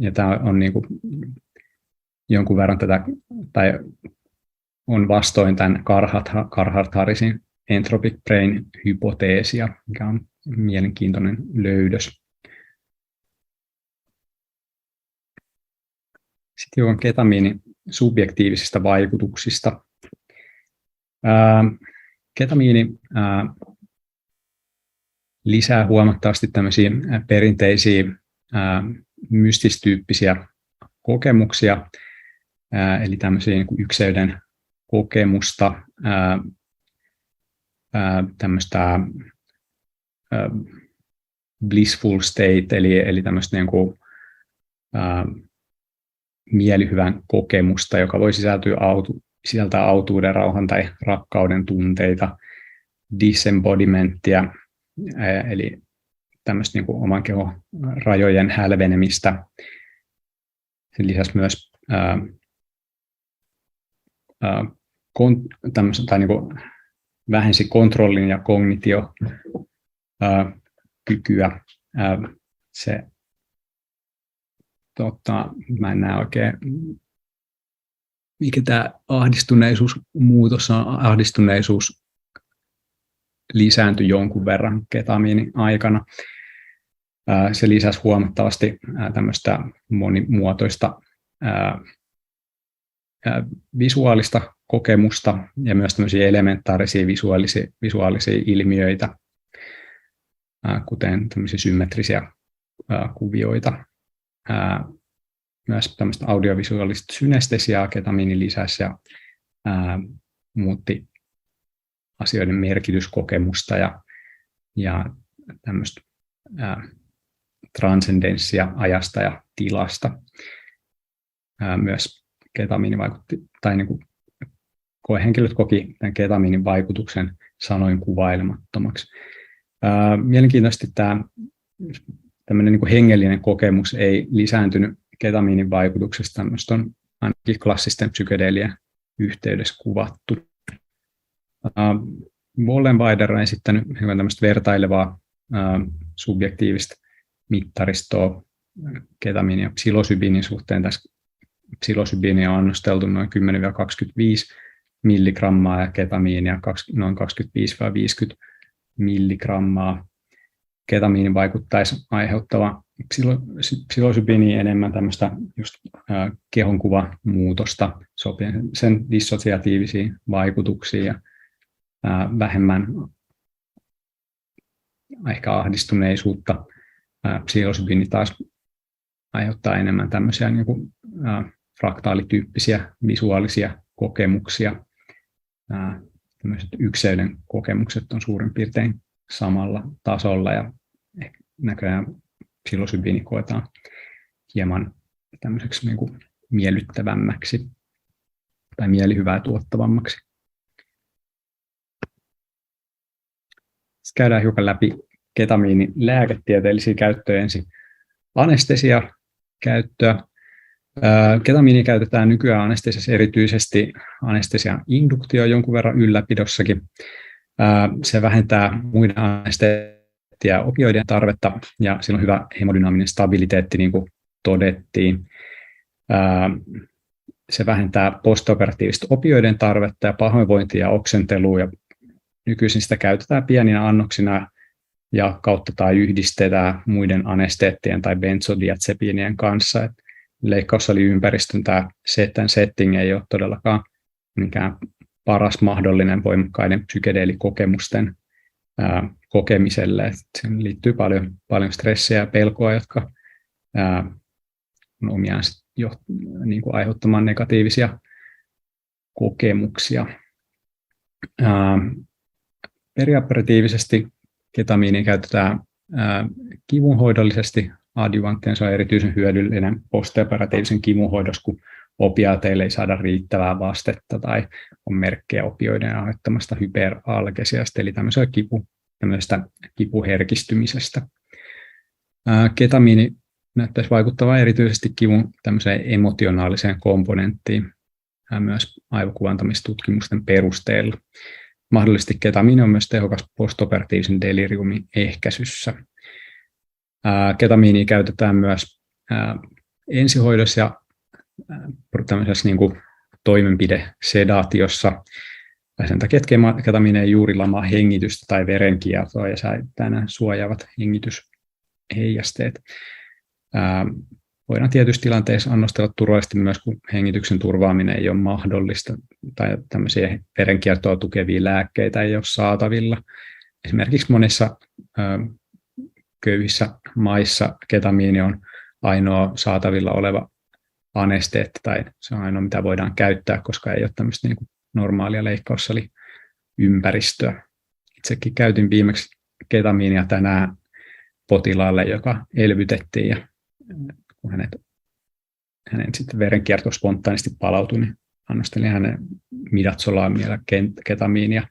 ja tämä on niin kuin jonkun verran tätä, tai on vastoin tämän Carhart-Harrisin entropic brain-hypoteesia, mikä on mielenkiintoinen löydös. Sitten hiukan ketamiinin subjektiivisista vaikutuksista. Ketamiini lisää huomattavasti tämmöisiä perinteisiä mystistyyppisiä kokemuksia, eli tämmöisiä niin kuin ykseyden kokemusta, tämmöistä blissful state, eli tämmöistä niin kuin, mielihyvän kokemusta, joka voi sisältää autuuden, rauhan tai rakkauden tunteita, disembodimenttia, eli tämmöistä niin kuin oman kehon rajojen hälvenemistä. Sen lisäksi myös tai niin kuin vähensi kontrollin ja kognitiokykyä. Mä en näe oikein, mikä tämä ahdistuneisuusmuutos on. Ahdistuneisuus lisääntyi jonkun verran ketamiinin aikana. Se lisäsi huomattavasti tämmöistä monimuotoista visuaalista kokemusta ja myös tämmöisiä elementaarisia visuaalisia ilmiöitä, kuten tämmöisiä symmetrisiä kuvioita. Myös tämmöistä audiovisuaalista synestesiaa ketamiini lisäsi ja muutti asioiden merkityskokemusta ja tämmöistä transcendenssia ajasta ja tilasta. Myös ketamiini vaikutti, tai niin kuin koehenkilöt koki tämän ketamiinin vaikutuksen sanoin kuvailemattomaksi. Mielenkiintoisesti tämmöinen niin kuin hengellinen kokemus ei lisääntynyt ketamiinin vaikutuksesta. Tämmöistä on ainakin klassisten psykedeelien yhteydessä kuvattu. Wollenweider on esittänyt tämmöistä vertailevaa subjektiivista mittaristoa ketamiinin ja psilosybiinin suhteen. Tässä psilosybiinia on annosteltu noin 10-25 milligrammaa ja ketamiinia noin 25-50 milligrammaa. Ketamiini vaikuttaisi aiheuttavan psilosybiiniin enemmän tämmöistä just kehonkuvamuutosta, sen dissosiatiivisia vaikutuksia ja vähemmän ehkä ahdistuneisuutta. Psilosybiini taas aiheuttaa enemmän tämmöisiä niin kuin, fraktaalityyppisiä visuaalisia kokemuksia. Tämmöiset ykseyden kokemukset on suurin piirtein samalla tasolla ja näköjään psilosybiini koetaan hieman tämmöiseksi niin kuin miellyttävämmäksi tai mielihyvää tuottavammaksi. Sitten käydään hiukan läpi ketamiinin lääketieteellisiä käyttöjä ensin. Anestesiakäyttöä. Ketamiini käytetään nykyään anestesiassa erityisesti anestesian induktio jonkun verran ylläpidossakin. Se vähentää muiden anestesia- ja opioidien tarvetta ja sillä on hyvä hemodynaaminen stabiliteetti, niin kuin todettiin. Se vähentää postoperatiivista opioidien tarvetta ja pahoinvointia ja oksentelua. Ja nykyisin sitä käytetään pieninä annoksina ja kautta tai yhdistetään muiden anesteettien tai benzodiazepiinien kanssa. Leikkaussaliympäristön tämä setting ei ole todellakaan mikään paras mahdollinen voimakkaiden psykedeelikokemusten kokemiselle. Siihen liittyy paljon stressiä ja pelkoa, jotka on omiaan niin kuin aiheuttamaan negatiivisia kokemuksia. Perioperatiivisesti ketamiini käytetään kivunhoidollisesti. Adjuvanttina se on erityisen hyödyllinen postoperatiivisen kivunhoidossa, kun opiaateille ei saada riittävää vastetta tai on merkkejä opioiden aiheuttamasta hyperalgesiasta, eli tämmöisestä kipuherkistymisestä. Ketamiini näyttäisi vaikuttavan erityisesti kivun tämmöiseen emotionaaliseen komponenttiin myös aivokuvantamistutkimusten perusteella. mahdollisesti ketamiini on myös tehokas postoperatiivisen deliriumin ehkäisyssä. Ketamiinia käytetään myös ensihoidossa ja tämmöisessä niin kuin toimenpidesedaatiossa. Sen takia, että ketamiini ei juuri lamaa hengitystä tai verenkiertoa ja säilyttää nämä suojaavat hengitysheijasteet. Voidaan tietyissä tilanteissa annostella turvallisesti myös, kun hengityksen turvaaminen ei ole mahdollista tai tämmöisiä verenkiertoa tukevia lääkkeitä ei ole saatavilla. Esimerkiksi monissa köyhissä maissa ketamiini on ainoa saatavilla oleva anesteetti tai se on ainoa, mitä voidaan käyttää, koska ei ole tämmöistä niin kuin normaalia leikkaussaliympäristöä. Itsekin käytin viimeksi ketamiinia tänään potilaalle, joka elvytettiin ja kun hänen sitten verenkierto spontaanisti palautui, niin annostelin hänen midazolamia ketamiinia.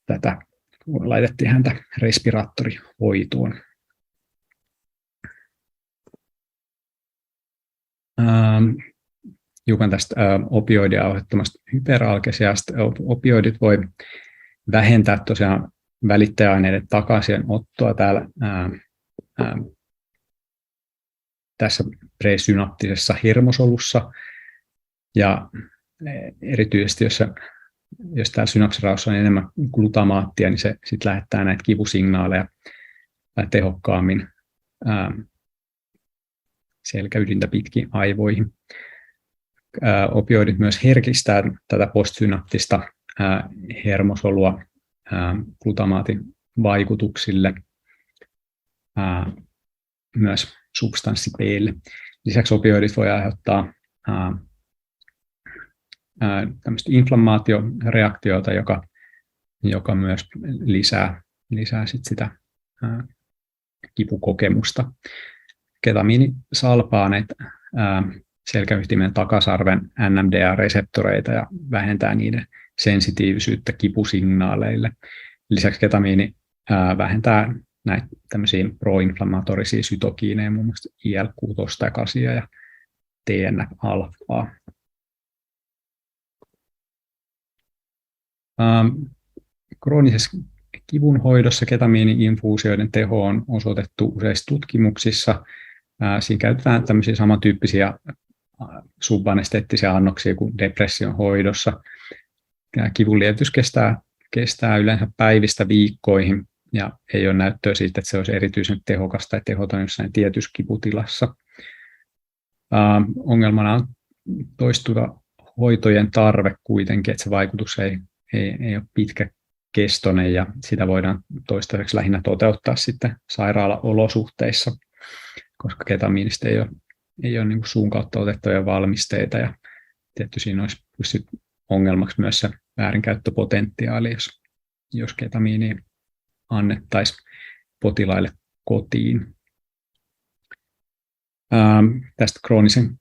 Tätä laitettiin häntä respiraattorihoitoon. Hiukan tästä opioidia aiheuttamasta hyperalgesiasta. Opioidit voi vähentää tosiaan välittäjäaineiden takaisinottoa tässä presynaptisessa hermosolussa. Ja erityisesti, jos täällä synapsirauhassa on enemmän glutamaattia, niin se sitten lähettää näitä kipusignaaleja tehokkaammin selkäydintä pitkin aivoihin. Opioidit myös herkistää tätä postsynaptista hermosolua glutamaatin vaikutuksille, myös substanssi B:lle. Lisäksi opioidit voi aiheuttaa tämmöistä inflammaatioreaktiota, joka myös lisää sit sitä kipukokemusta. Ketamiini salpaa näitä selkäyhtimen takasarven NMDA-reseptoreita ja vähentää niiden sensitiivisyyttä kipusignaaleille. Lisäksi ketamiini vähentää näitä tämmöisiä proinflammatorisia sytokiineja, muun muassa IL-6 ja 8 ja TNF-alfaa. Kroonisessa kivunhoidossa ketamiini-infuusioiden teho on osoitettu useissa tutkimuksissa. Siinä käytetään tämmöisiä samantyyppisiä subanesteettisia annoksia kuin depression hoidossa. Kivunlievitys kestää yleensä päivistä viikkoihin ja ei ole näyttöä siitä, että se olisi erityisen tehokas tai tehoton jossain tietyssä kiputilassa. Ongelmana on toistuva hoitojen tarve kuitenkin, että se vaikutus ei ole pitkäkestoinen ja sitä voidaan toistaiseksi lähinnä toteuttaa sitten sairaalaolosuhteissa, koska ketamiinista ei ole niin kuin suun kautta otettuja valmisteita ja tietysti siinä olisi ongelmaksi myös se väärinkäyttöpotentiaali, jos ketamiini annettaisiin potilaille kotiin. Tästä kroonisen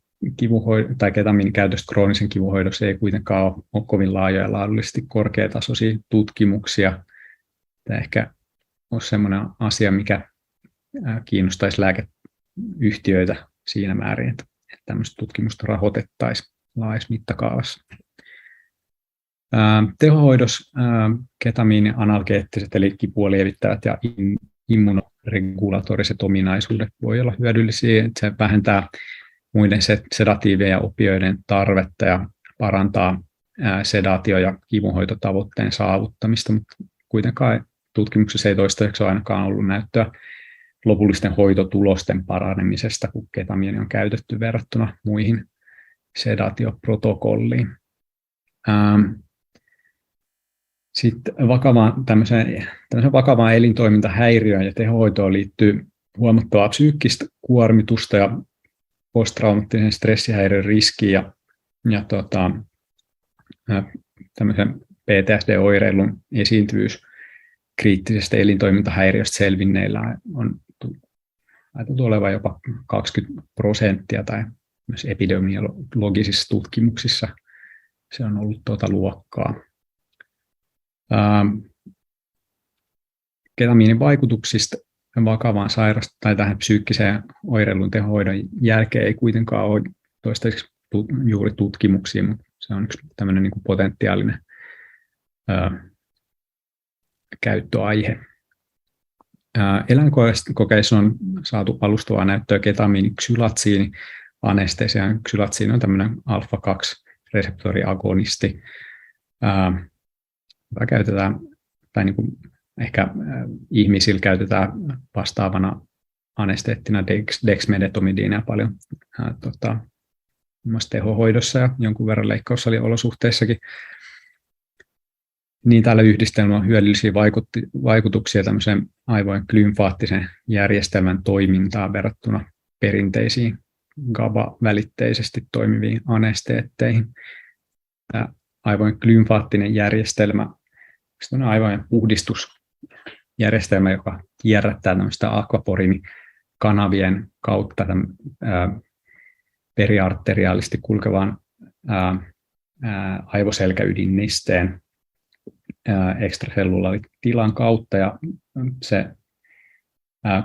tai ketamiinin käytöstä kroonisen kivunhoidossa ei kuitenkaan ole kovin laajoja laadullisesti korkeatasoisia tutkimuksia. Tämä ehkä olisi sellainen asia, mikä kiinnostaisi lääkeyhtiöitä siinä määrin, että tämmöistä tutkimusta rahoitettaisiin laajassa mittakaavassa. Tehohoidossa ketamiinin analgeettiset eli kipua lievittävät ja immunoregulatoriset ominaisuudet voi olla hyödyllisiä. Se vähentää muiden sedatiivien ja opioiden tarvetta ja parantaa sedaatio- ja kivunhoitotavoitteen saavuttamista, mutta kuitenkaan tutkimuksessa ei toistaiseksi ole ainakaan ollut näyttöä lopullisten hoitotulosten paranemisesta, kun ketamiini on käytetty verrattuna muihin sedaatioprotokolliin. Sitten tämmöiseen vakavaan elintoimintahäiriöön ja tehohoitoon liittyy huomattavaa psyykkistä kuormitusta ja posttraumaattisen stressihäiriön riski ja tämmöisen PTSD-oireilun esiintyvyys kriittisestä elintoimintahäiriöstä selvinneillä on ajateltu olevan jopa 20% tai myös epidemiologisissa tutkimuksissa se on ollut tuota luokkaa. Ketamiinin vaikutuksista vakavaan sairauteen tai tähän psyykkiseen oireilun tehohoidon jälkeen ei kuitenkaan ole toistaiseksi juuri tutkimuksia, mutta se on yksi tämmöinen niin kuin potentiaalinen käyttöaihe. Eläinkokeissa on saatu alustavaa näyttöä ketamiini-xylatsiini-anestesiaan. Xylatsiini on tämmöinen alfa-2-reseptoriagonisti, jota käytetään, tai niin kuin ehkä ihmisillä käytetään vastaavana anesteettina dexmedetomidina paljon tehohoidossa ja jonkun verran leikkaussaliolosuhteissakin. Niin tällä yhdistelmällä on hyödyllisiä vaikutuksia tämmöiseen aivojen glymfaattisen järjestelmän toimintaan verrattuna perinteisiin GABA-välitteisesti toimiviin anesteetteihin. Tämä aivojen glymfaattinen järjestelmä on aivojen puhdistusjärjestelmä, joka kierrättää tämmöistä aquaporiinikanavien kautta periarteriaalisesti kulkevan aivoselkäydinnesteen ekstrasellulaaritilan kautta, ja se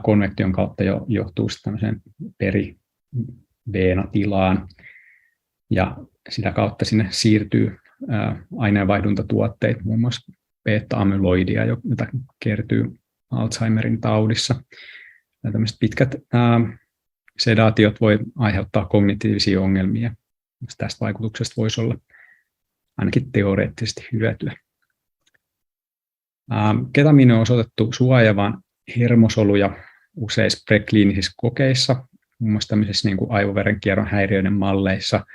konvektion kautta johtuu tämmöiseen periveenatilaan, ja sitä kautta sinne siirtyy aineenvaihduntatuotteita, muun muassa beta-amyloidia, jota kertyy Alzheimerin taudissa. Ja tämmöiset pitkät sedaatiot voi aiheuttaa kognitiivisia ongelmia. Tästä vaikutuksesta voisi olla ainakin teoreettisesti hyötyä. Ketamiini on osoitettu suojaavan hermosoluja useissa prekliinisissä kokeissa, muun muassa tämmöisissä niin kuin aivoverenkierron häiriöiden malleissa.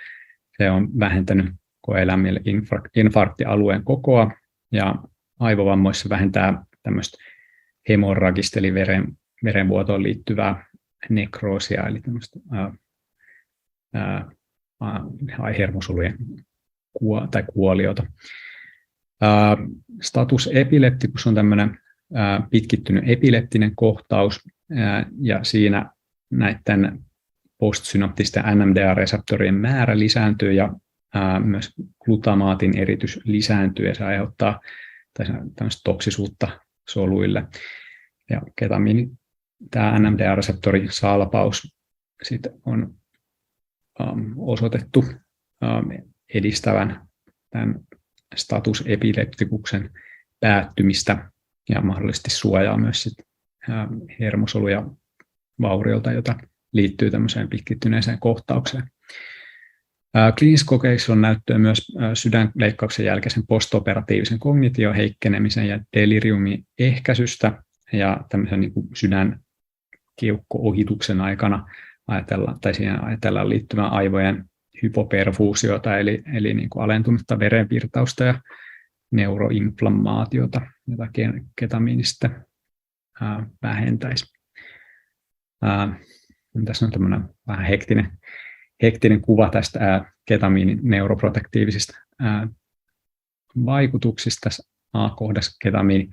Se on vähentänyt koe-eläimille infarktialueen kokoa, ja aivovammoissa vähentää tämmöistä hemorragista, eli verenvuotoon liittyvää nekroosia, eli tämmöistä hermosolujen kuoliota. Status epilepticus on tämmöinen pitkittynyt epileptinen kohtaus, ja siinä näiden postsynaptisten NMDA-reseptorien määrä lisääntyy, ja myös glutamaatin eritys lisääntyy, ja se aiheuttaa tämmöistä toksisuutta soluille. Ja ketamiini, tämä NMDA-reseptorin salpaus sit on osoitettu edistävän tämän status epileptikuksen päättymistä ja mahdollisesti suojaa myös sit hermosoluja vauriolta, jota liittyy tämmöiseen pitkittyneeseen kohtaukseen. Kliinisissä kokeissa on näyttöä myös sydänleikkauksen jälkeisen postoperatiivisen kognition heikkenemisen ja deliriumin ehkäisystä, ja tämmöisen niin kuin sydänkeuhko-ohituksen aikana ajatellaan liittyvän aivojen hypoperfuusiota, eli niin kuin alentunutta verenvirtausta ja neuroinflammaatiota, jota ketamiini sitten vähentäisi. Tässä on tämmöinen vähän hektinen kuva tästä ketamiinin neuroprotektiivisista vaikutuksista. Tässä A-kohdassa ketamiini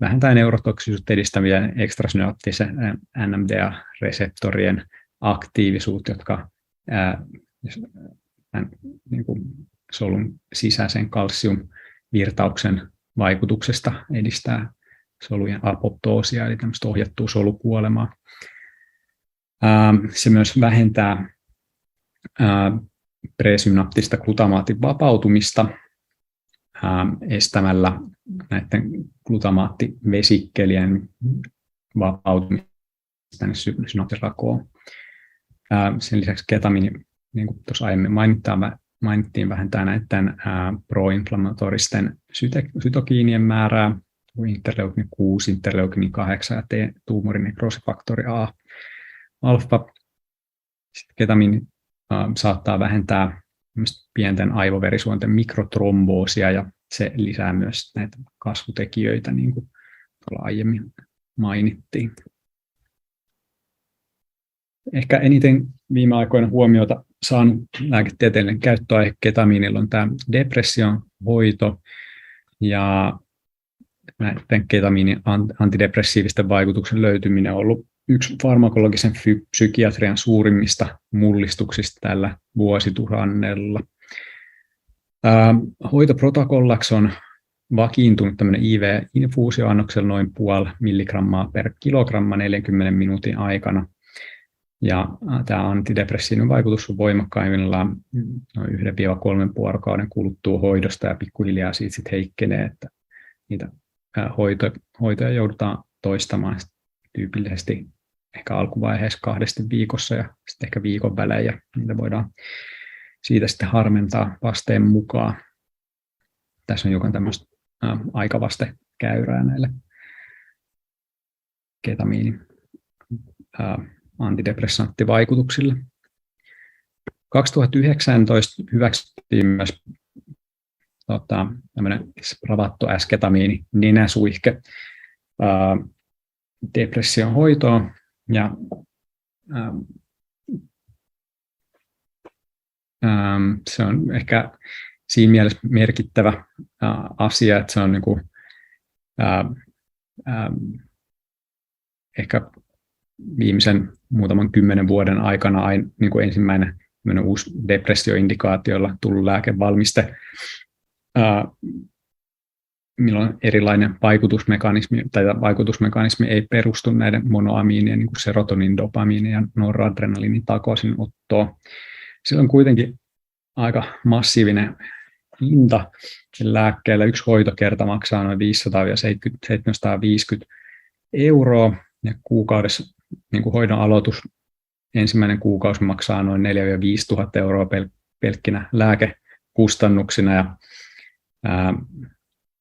vähentää neurotoksisuutta edistäviä ekstrasynaptisen NMDA-reseptorien aktiivisuutta, jotka niin kuin solun sisäisen kalsiumvirtauksen vaikutuksesta edistää solujen apoptoosia, eli tämmöistä ohjattua solukuolemaa. Se myös vähentää presynaptista glutamaatin vapautumista estämällä näiden glutamaattivesikkelien vapautumista tänne synapsirakoon. Sen lisäksi ketamiini, niin kuin tuossa aiemmin mainittiin, vähentää näiden proinflammatoristen sytokiinien määrää, interleukini 6, interleukini 8 ja tuumorinekroosifaktori A alfa. Sitten ketamiini saattaa vähentää pienten aivoverisuonten mikrotromboosia, ja se lisää myös näitä kasvutekijöitä, niin kuin aiemmin mainittiin. Ehkä eniten viime aikoina huomiota saanut lääketieteellinen käyttöaihe ketamiinilla on tämä depression hoito, ja näiden ketamiinin antidepressiivisten vaikutuksen löytyminen on ollut yksi farmakologisen psykiatrian suurimmista mullistuksista tällä vuosituhannella. Hoitoprotokollaksi on vakiintunut tämmöinen IV-infuusioannoksella noin 0,5 milligrammaa per kilogramma 40 minuutin aikana. Ja tämä antidepressiivinen vaikutus on voimakkaimmillaan noin 1-3 vuorokauden kuluttua hoidosta, ja pikkuhiljaa siitä sitten heikkenee, että niitä hoitoja joudutaan toistamaan tyypillisesti ehkä alkuvaiheessa 2 viikossa ja sitten ehkä viikon välein, ja niitä voidaan siitä sitten harmentaa vasteen mukaan. Tässä on hiukan tämmöistä aikavastekäyrää näille ketamiinin antidepressanttivaikutuksille. 2019 hyväksyttiin myös tämmöinen Spravato S-ketamiini nenäsuihke depression hoitoon, ja se on ehkä siinä mielessä merkittävä asia, että se on niinku, ehkä viimeisen muutaman 10 vuoden aikana niinku ensimmäinen uusi depressioindikaatiolla tullut lääkevalmiste, milloin erilainen vaikutusmekanismi ei perustu näiden monoamiinien, niin kuin serotonin, dopamiinin ja noradrenaliinin takaisinottoon. Sillä on kuitenkin aika massiivinen hinta lääkkeellä. Yksi hoitokerta maksaa noin 500-750 €, ja kuukaudessa niin kuin hoidon aloitus, ensimmäinen kuukausi maksaa noin 4 000–5 000 € pelkkinä lääkekustannuksina, ja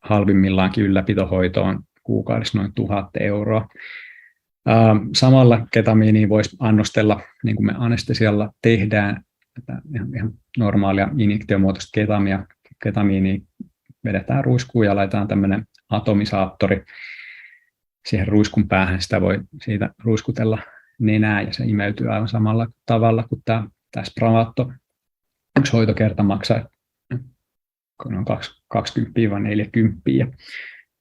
halvimmillaankin ylläpitohoito on kuukaudessa noin 1 000 €. Samalla ketamiinia voisi annostella, niin kuin me anestesialla tehdään, ihan normaalia injektiomuotoista ketamiinia vedetään ruiskuun ja laitetaan tämmöinen atomisaattori siihen ruiskun päähän. Sitä voi siitä ruiskutella nenää, ja se imeytyy aivan samalla tavalla kuin tämä Spravato. Yksi hoitokerta maksaa noin 20–40, ja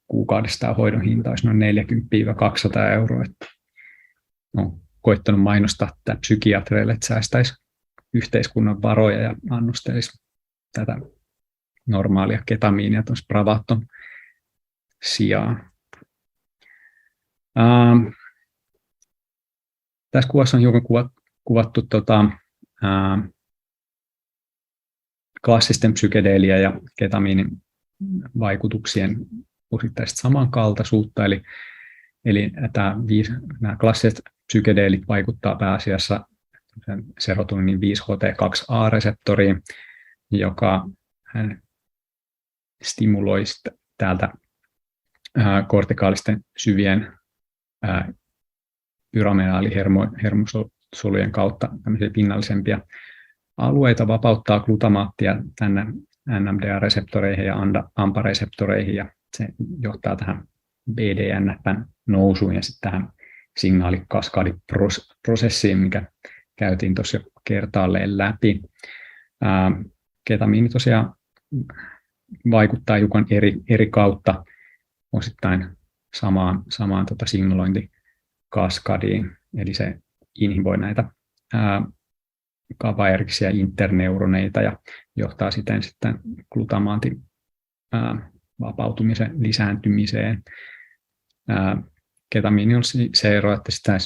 kuukaudessa tämä hoidon hinta olisi noin 40–200 €. Olen koittanut mainostaa tätä psykiatreille, että säästäisi yhteiskunnan varoja ja annostelisi tätä normaalia ketamiinia tuon Spravaton sijaan. Tässä kuvassa on hiukan kuvattu klassisten psykedeelien ja ketamiinin vaikutuksien osittaista samankaltaisuutta, eli nämä klassiset psykedeelit vaikuttaa pääasiassa serotoninin 5-HT2A-reseptoriin, joka stimuloi täältä kortikaalisten syvien pyramidaalihermosolujen kautta tämmöisiä pinnallisempia alueita, vapauttaa glutamaattia tänne NMDA-reseptoreihin ja AMPA-reseptoreihin, ja se johtaa tähän BDNF:n nousuun ja sitten tähän signaalikaskadiprosessiin, mikä käytiin tuossa jo kertaalleen läpi. Ketamiini tosiaan vaikuttaa hiukan eri kautta osittain samaan signalointikaskadiin, eli se inhiboi näitä GABAergisiä interneuroneita ja johtaa siten sitten glutamaatin vapautumisen lisääntymiseen. Ketamiini on se ero, että sitä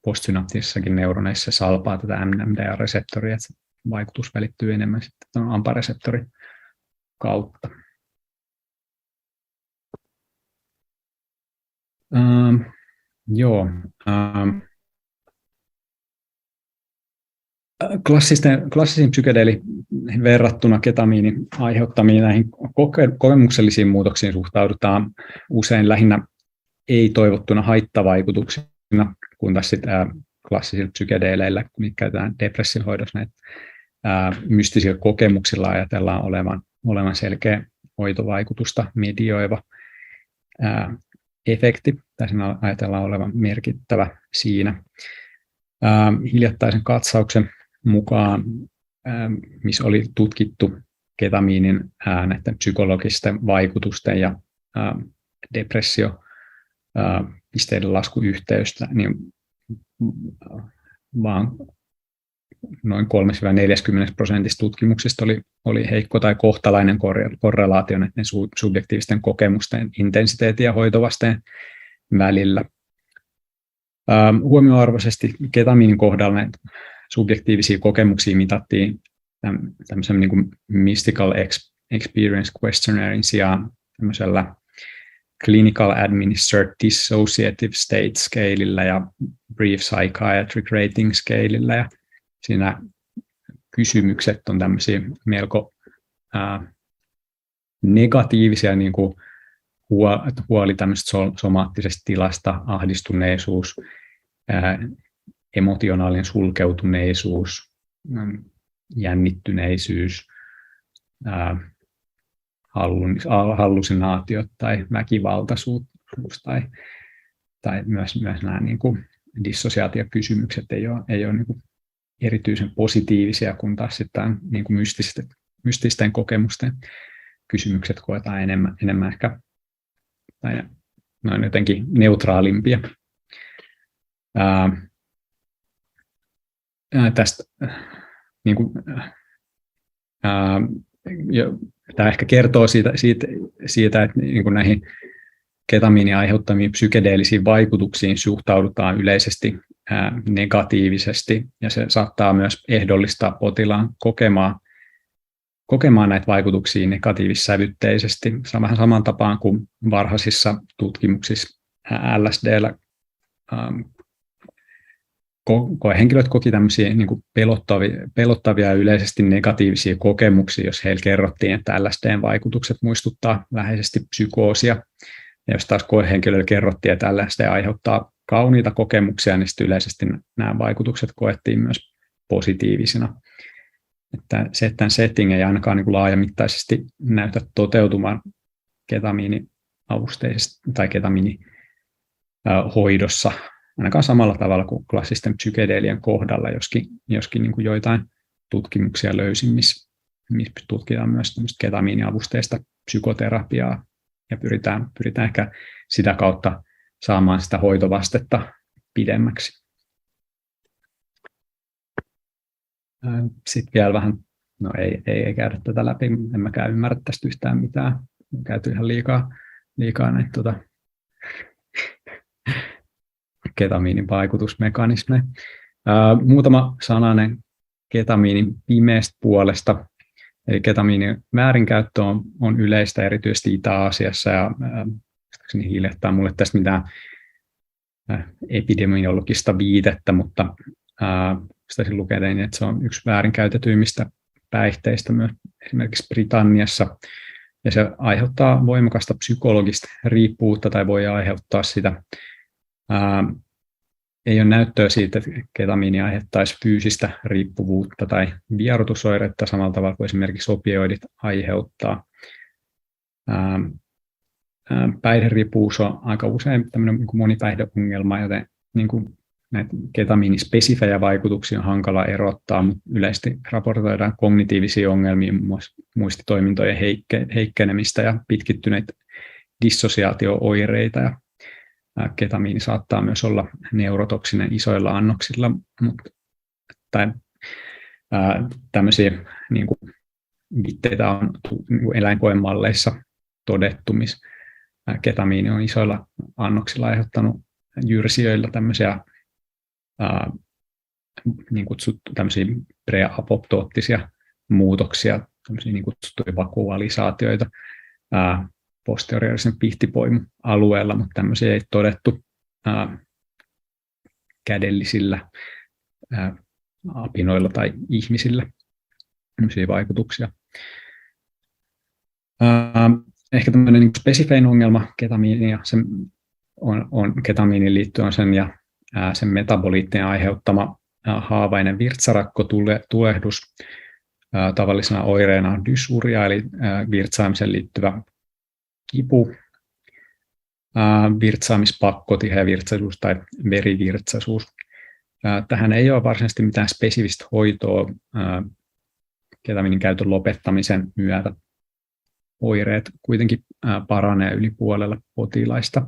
postsynaptisissakin neuroneissa salpaa tätä NMDA-reseptoria, että vaikutus välittyy enemmän sitten AMPA-reseptorin kautta. Klassisiin psykedeeliin verrattuna ketamiinin aiheuttamiin näihin kokemuksellisiin muutoksiin suhtaudutaan usein lähinnä ei-toivottuna haittavaikutuksina, kun taas klassisilla psykedeeleillä, kun niitä käytetään depressin hoidossa, näitä mystisillä kokemuksilla ajatellaan olevan selkeä hoitovaikutusta medioiva efekti. Tässä ajatellaan olevan merkittävä siinä. Hiljattaisen katsauksen mukaan, missä oli tutkittu ketamiinin näiden psykologisten vaikutusten ja depressiopisteiden laskuyhteystä, niin vaan noin 30–40% tutkimuksista oli heikko tai kohtalainen korrelaatio näiden subjektiivisten kokemusten intensiteetin ja hoitovasteen välillä. Huomioarvoisesti ketamiinin kohdalla näitä subjektiivisia kokemuksia mitattiin tämmöisen niin kuin mystical experience questionnaire sijaan tämmöisellä Clinical Administered Dissociative State Scaleillä ja Brief Psychiatric Rating Scaleillä, ja siinä kysymykset on tämmöisiä melko negatiivisia, niin kuin huoli tämmöisestä somaattisesta tilasta, ahdistuneisuus, emotionaalinen sulkeutuneisuus, jännittyneisyys, hallusinaatiot tai väkivaltaisuus tai myös nämä niin kuin dissosiaatiokysymykset ei ole niin kuin erityisen positiivisia, kun taas sitten niin kuin mystisten kokemusten kysymykset koetaan enemmän ehkä tai noin jotenkin neutraalimpia. Tästä niin kuin, tämä ehkä kertoo siitä että niin kuin näihin ketamiinin aiheuttamiin psykedeellisiin vaikutuksiin suhtaudutaan yleisesti negatiivisesti, ja se saattaa myös ehdollistaa potilaan kokemaan näitä vaikutuksia negatiivissävytteisesti. Se on vähän saman tapaan kuin varhaisissa tutkimuksissa LSD:llä henkilöt koki tämmöisiä niin kuin pelottavia ja yleisesti negatiivisia kokemuksia, jos heille kerrottiin, että LSD:n vaikutukset muistuttaa läheisesti psykoosia. Ja jos taas koehenkilöille kerrottiin, että LSD aiheuttaa kauniita kokemuksia, niin sitten yleisesti nämä vaikutukset koettiin myös positiivisina. Että tämän setting ei ainakaan niin kuin laajamittaisesti näytä toteutumaan ketamiiniavusteisesti tai ketamiinihoidossa ainakaan samalla tavalla kuin klassisten psykedeelien kohdalla, joskin niin kuin joitain tutkimuksia löysin, missä tutkitaan myös ketamiiniavusteista psykoterapiaa ja pyritään ehkä sitä kautta saamaan sitä hoitovastetta pidemmäksi. Sitten vielä vähän, no ei käydä tätä läpi, en mäkään ymmärrä tästä yhtään mitään. On käyty ihan liikaa näitä ketamiinin vaikutusmekanismeja. Muutama sananen ketamiinin pimeästä puolesta. Eli ketamiinin väärinkäyttö on yleistä erityisesti Itä-Aasiassa, ja hiljattain mulle tästä mitään epidemiologista viitettä, mutta sitä lukee, että se on yksi väärinkäytetyimmistä päihteistä myös esimerkiksi Britanniassa, ja se aiheuttaa voimakasta psykologista riippuvuutta tai voi aiheuttaa sitä. Ei ole näyttöä siitä, että ketamiini aiheuttaisi fyysistä riippuvuutta tai vierotusoiretta samalla tavalla kuin esimerkiksi opioidit aiheuttaa. Päihderiippuvuus on aika usein tämmöinen monipäihdeongelma, joten niin kuin näitä ketamiinispesifejä vaikutuksia on hankala erottaa, mutta yleisesti raportoidaan kognitiivisia ongelmia, muun muassa muistitoimintojen heikkenemistä ja pitkittyneitä dissosiaatio-oireita. Ja ketamiini saattaa myös olla neurotoksinen isoilla annoksilla, tai tämmöisiä niin kuin viitteitä on niin kuin eläinkoemalleissa todettu, missä ketamiini on isoilla annoksilla aiheuttanut jyrsijöillä tämmöisiä niin kutsuttu tämmöisiä preapoptoottisia muutoksia, tämmöisiä niin kutsuttuja vakualisaatioita posteriorisen pihtipoimun alueella, mutta tämmöisiä ei todettu kädellisillä apinoilla tai ihmisillä tämmöisiä vaikutuksia. Ehkä tämmöinen niin spesifein ongelma ketamiini ja sen on ketamiinin liittyen sen ja sen metaboliittien aiheuttama haavainen virtsarakkotulehdus. Tavallisena oireena on dysuria, eli virtsaamiseen liittyvä kipu, virtsaamispakko, tiheä virtsaisuus tai verivirtsaisuus. Tähän ei ole varsinaisesti mitään spesifistä hoitoa ketamiinin käytön lopettamisen myötä. Oireet kuitenkin paranee yli puolella potilaista.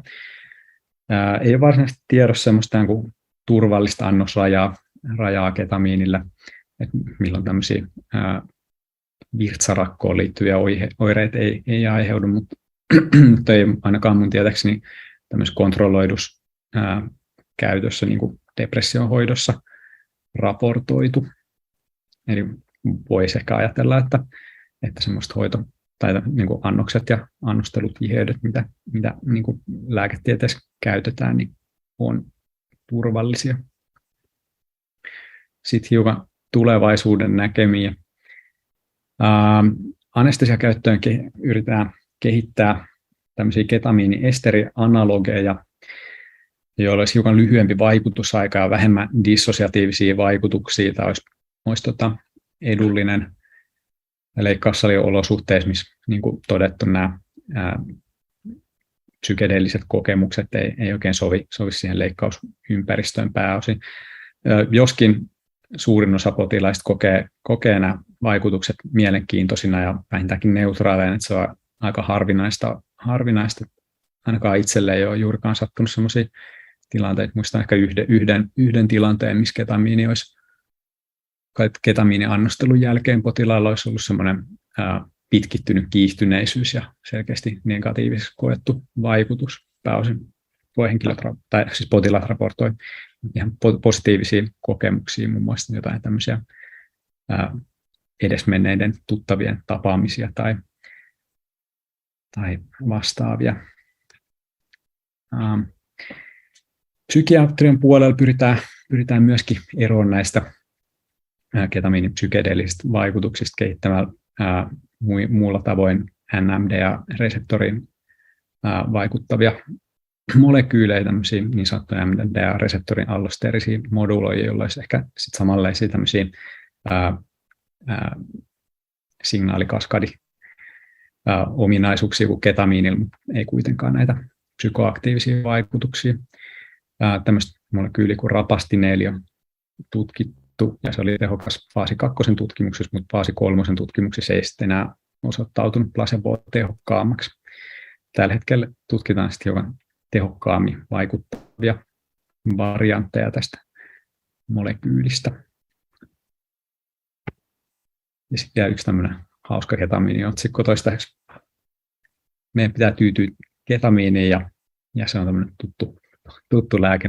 Ei ole varsinaisesti tiedossa sellaista kuin turvallista annosrajaa ketamiinille, että milloin tämmöisiä virtsarakkoon liittyviä oireita ei aiheudu, mutta ei ainakaan mun tietääkseni tämmöisessä kontrolloidussa käytössä, niin kuin depression hoidossa raportoitu. Eli voisi ehkä ajatella, että semmoista tai niin kuin annokset ja annostelutiheydet, mitä niin kuin lääketieteessä käytetään, niin on turvallisia. Sitten hiukan tulevaisuuden näkemiä. Anestesiakäyttöön yritetään kehittää tämmöisiä ketamiiniesterianalogeja, joilla olisi hiukan lyhyempi vaikutusaika ja vähemmän dissosiatiivisia vaikutuksia, tai olisi edullinen leikkaussaliolosuhteissa, missä niin kuin todettu nämä psykedeelliset kokemukset ei oikein sovi siihen leikkausympäristöön pääosin. Joskin suurin osa potilaista kokee nämä vaikutukset mielenkiintoisina ja vähintäänkin neutraaleina, että se on aika harvinaista. Ainakaan itselle ei ole juurikaan sattunut sellaisia tilanteita. Muistan ehkä yhden tilanteen, missä ketamiiniannostelun jälkeen potilailla olisi ollut semmoinen pitkittynyt kiihtyneisyys ja selkeästi negatiivisesti koettu vaikutus. Pääosin siis potilaat raportoi ihan positiivisia kokemuksia, muun muassa jotain tämmöisiä edesmenneiden tuttavien tapaamisia tai vastaavia. Psykiatrian puolella pyritään myöskin eroon näistä ketamiinin psykedeellisistä vaikutuksista kehittämällä muulla tavoin NMDA-reseptoriin vaikuttavia molekyylejä, tämmöisiä niin sanottuja NMDA-reseptorin allosteerisia moduloijia, joilla olisi ehkä sit samanlaisia tämmöisiä signaalikaskadi-ominaisuuksia kuin ketamiinilla, mutta ei kuitenkaan näitä psykoaktiivisia vaikutuksia. Tämmöistä molekyyliä kuin rapastineeli on tutkittu, ja se oli tehokas faasi 2 tutkimuksessa, mutta faasi 3 tutkimuksessa ei sitten enää osoittautunut placeboa tehokkaammaksi. Tällä hetkellä tutkitaan sitten hiukan tehokkaammin vaikuttavia variantteja tästä molekyylistä. Ja sitten vielä yksi tämmöinen hauska ketamiini-otsikko toistaiseksi. Meidän pitää tyytyä ketamiiniin ja se on tämmöinen tuttu lääke,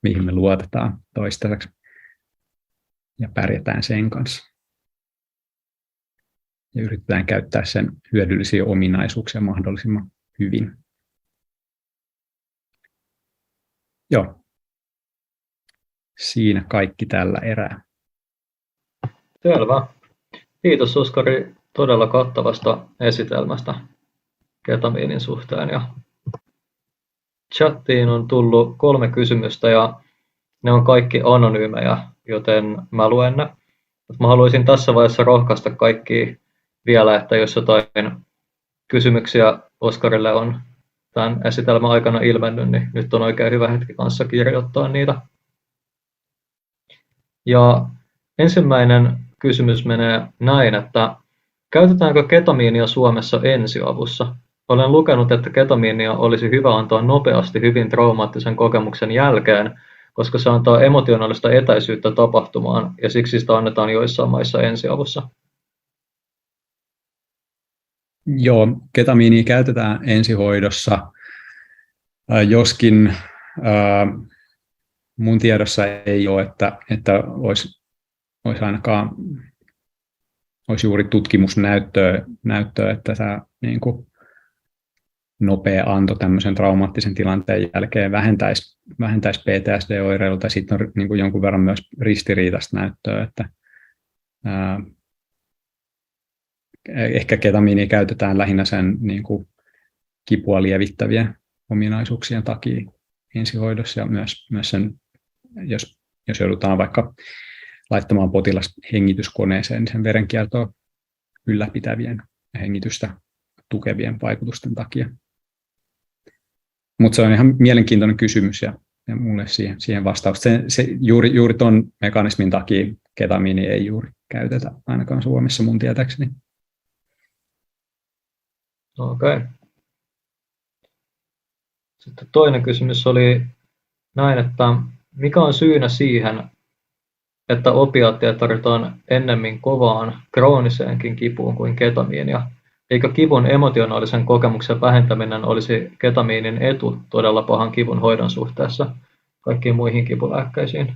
mihin me luotetaan toistaiseksi ja pärjätään sen kanssa. Ja yritetään käyttää sen hyödyllisiä ominaisuuksia mahdollisimman hyvin. Joo. Siinä kaikki tällä erää. Selvä. Kiitos Oskari todella kattavasta esitelmästä ketamiinin suhteen. Ja chattiin on tullut 3 kysymystä ja ne on kaikki anonyymejä, joten mä luen ne. Mä haluaisin tässä vaiheessa rohkaista kaikkia vielä, että jos jotain kysymyksiä Oskarille on tämän esitelmän aikana ilmennyt, niin nyt on oikein hyvä hetki kanssa kirjoittaa niitä. Ja ensimmäinen kysymys menee näin, että käytetäänkö ketamiinia Suomessa ensiavussa? Olen lukenut, että ketamiinia olisi hyvä antaa nopeasti hyvin traumaattisen kokemuksen jälkeen, koska se antaa emotionaalista etäisyyttä tapahtumaan ja siksi sitä annetaan joissain maissa ensiavussa. Joo, ketamiinia käytetään ensihoidossa, joskin mun tiedossa ei ole, että olisi ainakaan olisi juuri tutkimusnäyttöä, että tämä niin kuin nopea anto tämmöisen traumaattisen tilanteen jälkeen vähentäisi PTSD-oireilua, tai sitten on niin kuin jonkun verran myös ristiriitaista näyttöä, että ehkä ketamiinia käytetään lähinnä sen niin kuin kipua lievittävien ominaisuuksien takia ensihoidossa, ja myös sen, jos joudutaan vaikka laittamaan potilas hengityskoneeseen, niin sen verenkiertoa ylläpitävien ja hengitystä tukevien vaikutusten takia. Mutta se on ihan mielenkiintoinen kysymys ja mulle siihen vastaus. Juuri tuon mekanismin takia ketamiini ei juuri käytetä ainakaan Suomessa mun tietääkseni. Okei. Sitten toinen kysymys oli näin, että mikä on syynä siihen, että opiaatteja tarvitaan ennemmin kovaan krooniseenkin kipuun kuin ketamiinia? Eikö kivun emotionaalisen kokemuksen vähentäminen olisi ketamiinin etu todella pahan kivun hoidon suhteessa kaikkiin muihin kipulääkkeisiin?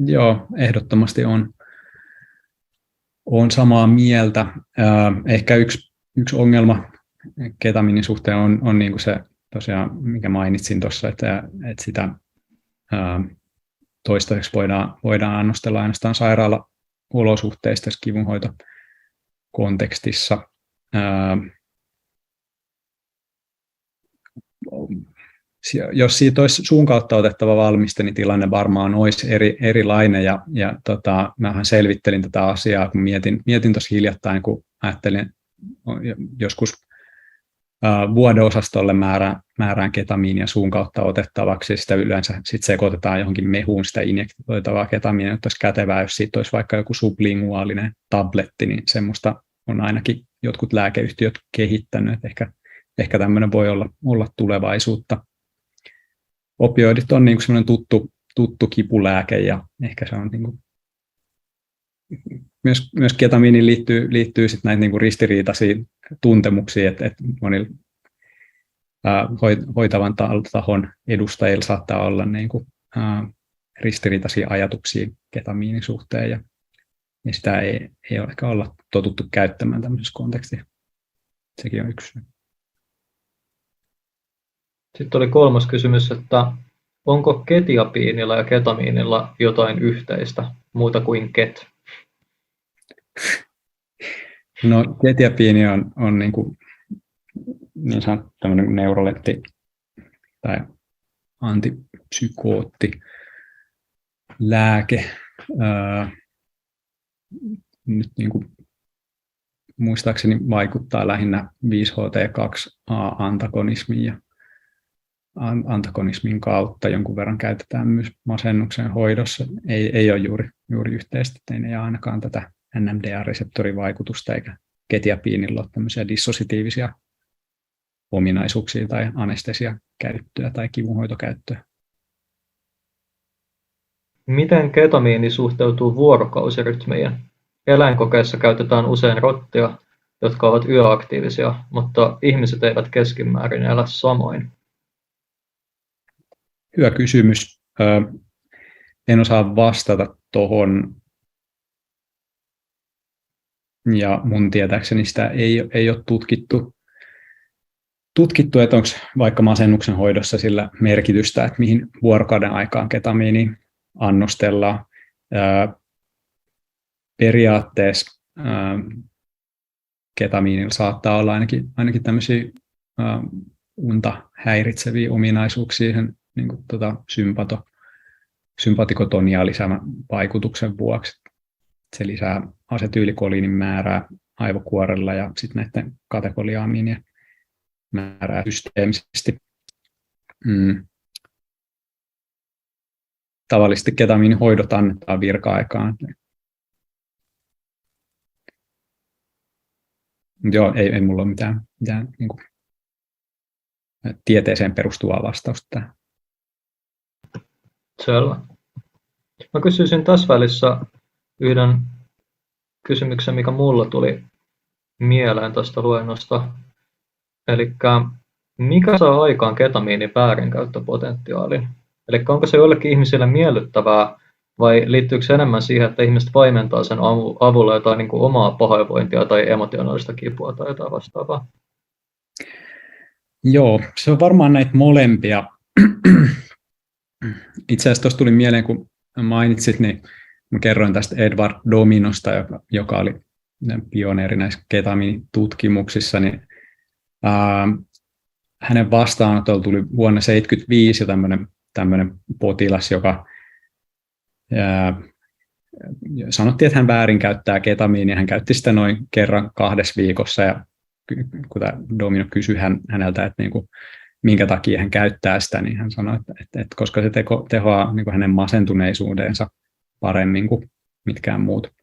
Joo, ehdottomasti on. olen samaa mieltä. Ehkä yksi ongelma ketamiinin suhteen on niin kuin se tosiaan, mikä mainitsin tuossa, että sitä toistaiseksi voidaan annostella ainoastaan sairaalaolosuhteissa tässä kivunhoitokontekstissa. Jos siitä olisi suun kautta otettava valmiste, niin tilanne varmaan olisi erilainen. Mähän selvittelin tätä asiaa, kun mietin tuossa hiljattain, kun ajattelin joskus vuodeosastolle määrään ketamiinia suun kautta otettavaksi, ja sitä yleensä sit sekoitetaan johonkin mehuun sitä injektoitavaa ketamiinia, että olisi kätevää, jos siitä olisi vaikka joku sublinguaalinen tabletti, niin semmoista on ainakin jotkut lääkeyhtiöt kehittänyt, että ehkä tämmöinen voi olla tulevaisuutta. Opioidit on niin kuin semmoinen tuttu kipulääke, ja ehkä se on niin kuin myös ketamiiniin liittyy sit näitä niin kuin ristiriitaisia tuntemuksia, että monilla hoitavan tahon edustajilla saattaa olla niin kuin ristiriitaisia ajatuksia ketamiinin suhteen, ja sitä ei ehkä olla totuttu käyttämään tämmöisessä kontekstissa. Sekin on yksi. Sitten oli kolmas kysymys, että onko ketiapiinilla ja ketamiinilla jotain yhteistä, muuta kuin ket? No, ketiapiini on niin sanottu tämmöinen neurolepti tai antipsykootti lääke. Nyt niin kuin muistaakseni vaikuttaa lähinnä 5-HT2A-antagonismiin, ja antagonismin kautta jonkun verran käytetään myös masennuksen hoidossa. Ei ole juuri yhteistä, ei ne ainakaan tätä NMDA-reseptorivaikutusta eikä ketiapiinilla ole tämmöisiä dissositiivisia ominaisuuksia tai anestesiakäyttöä tai kivunhoitokäyttöä. Miten ketamiini suhteutuu vuorokausirytmiin? Eläinkokeissa käytetään usein rottia, jotka ovat yöaktiivisia, mutta ihmiset eivät keskimäärin elä samoin. Hyvä kysymys. En osaa vastata tuohon. Ja mun tietääkseni sitä ei ole tutkittu, että onko vaikka masennuksen hoidossa sillä merkitystä, että mihin vuorokauden aikaan ketamiini annostellaan. Periaatteessa ketamiinilla saattaa olla ainakin tämmöisiä unta häiritseviä ominaisuuksia sen niin kuin sympatikotoniaa lisäävän vaikutuksen vuoksi. Se lisää asetyylikoliinin määrää aivokuorella ja sitten näiden katekoliaminien määrää systeemisesti. Tavallisesti ketamiinihoidot annetaan virka-aikaan. Joo, ei mulla ole mitään niin kuin tieteeseen perustuvaa vastausta tähän. Selvä. Mä kysyisin tässä välissä yhden kysymyksen, mikä mulla tuli mieleen tästä luennosta. Eli mikä saa aikaan ketamiinin väärinkäyttöpotentiaalin? Eli onko se jollekin ihmisille miellyttävää vai liittyykö se enemmän siihen, että ihmiset vaimentaa sen avulla jotain niin kuin omaa pahoinvointia tai emotionaalista kipua tai jotain vastaavaa? Joo, se on varmaan näitä molempia. Itse asiassa tuossa tuli mieleen, kun mainitsit, niin mä kerroin tästä Edward Dominosta, joka oli pioneeri näissä ketamiinitutkimuksissa, niin hänen vastaanotolla tuli vuonna 1975 jo tämmöinen potilas, joka sanottiin, että hän väärinkäyttää ketamiinia. Hän käytti sitä noin kerran 2 viikossa, ja kun tämä Domino kysyi häneltä, että niinku, minkä takia hän käyttää sitä, niin hän sanoi, että koska se tehoaa niinku hänen masentuneisuudensa paremmin kuin mitkään muut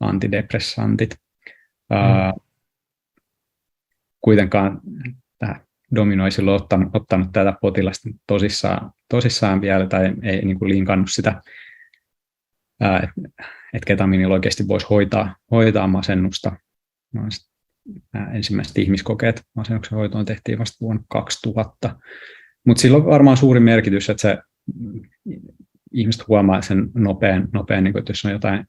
antidepressantit. Kuitenkaan tämä Domino ei silloin ottanut tätä potilasta tosissaan vielä, tai ei niin kuin linkannut sitä, että ketamiinilla oikeasti voisi hoitaa masennusta. Ensimmäiset ihmiskokeet masennuksen hoitoon tehtiin vasta vuonna 2000. Mutta sillä on varmaan suuri merkitys, että se ihmiset huomaa sen nopean niin kuin, että jos on jotain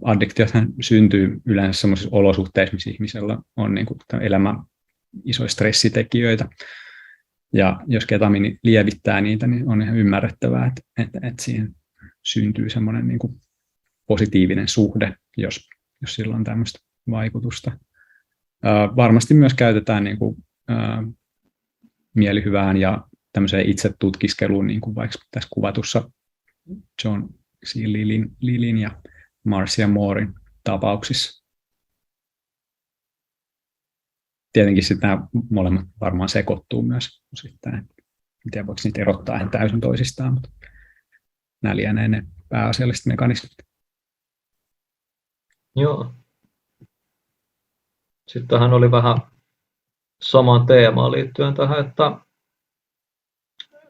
Addiktiothan syntyy yleensä sellaisissa olosuhteissa, missä ihmisellä on niin kuin elämän isoja stressitekijöitä. Ja jos ketamiini lievittää niitä, niin on ihan ymmärrettävää, että siihen syntyy semmoinen niin kuin positiivinen suhde, jos sillä on tämmöistä vaikutusta. Varmasti myös käytetään niin kuin, mielihyvään ja tämmöiseen itsetutkiskeluun, niin kuin vaikka tässä kuvatussa John C. Lillin ja Marcia Mooren tapauksissa. Tietenkin sitten nämä molemmat varmaan sekoittuu myös osittain. En tiedä, voiko niitä erottaa ihan täysin toisistaan, mutta nämä lienee ne pääasialliset mekanismit. Joo. Sittenhän oli vähän samaan teemaan liittyen tähän, että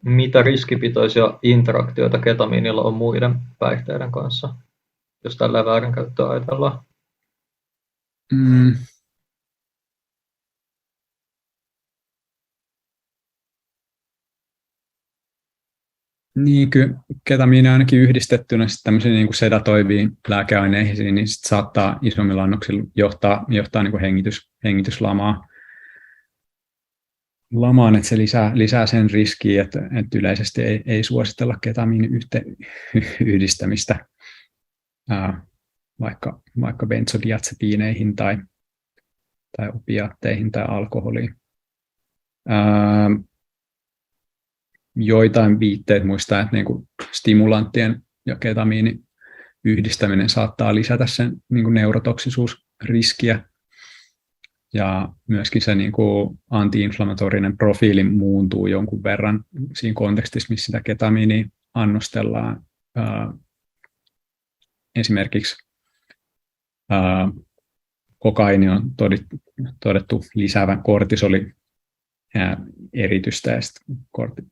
mitä riskipitoisia interaktioita ketamiinilla on muiden päihteiden kanssa, jos tällä väärinkäyttöä ajatellaan. Niin, kyllä ketamiini ainakin yhdistettynä tämmöisiin niin kuin sedatoiviin lääkeaineisiin, niin sit saattaa isommilla annoksilla johtaa niin kuin hengityslamaan, että se lisää sen riskiä, että yleisesti ei suositella ketamiinin yhdistämistä vaikka benzodiazepiineihin tai opiaatteihin tai alkoholiin. Joitain viitteet muistaa, että niinku stimulanttien ja ketamiinin yhdistäminen saattaa lisätä sen niinku neurotoksisuusriskiä. Ja myöskin se niinku anti-inflammatorinen profiili muuntuu jonkun verran siinä kontekstissa, missä sitä ketamiinia annostellaan. Esimerkiksi kokaini on todettu lisäävän kortisoli-eritystä, ja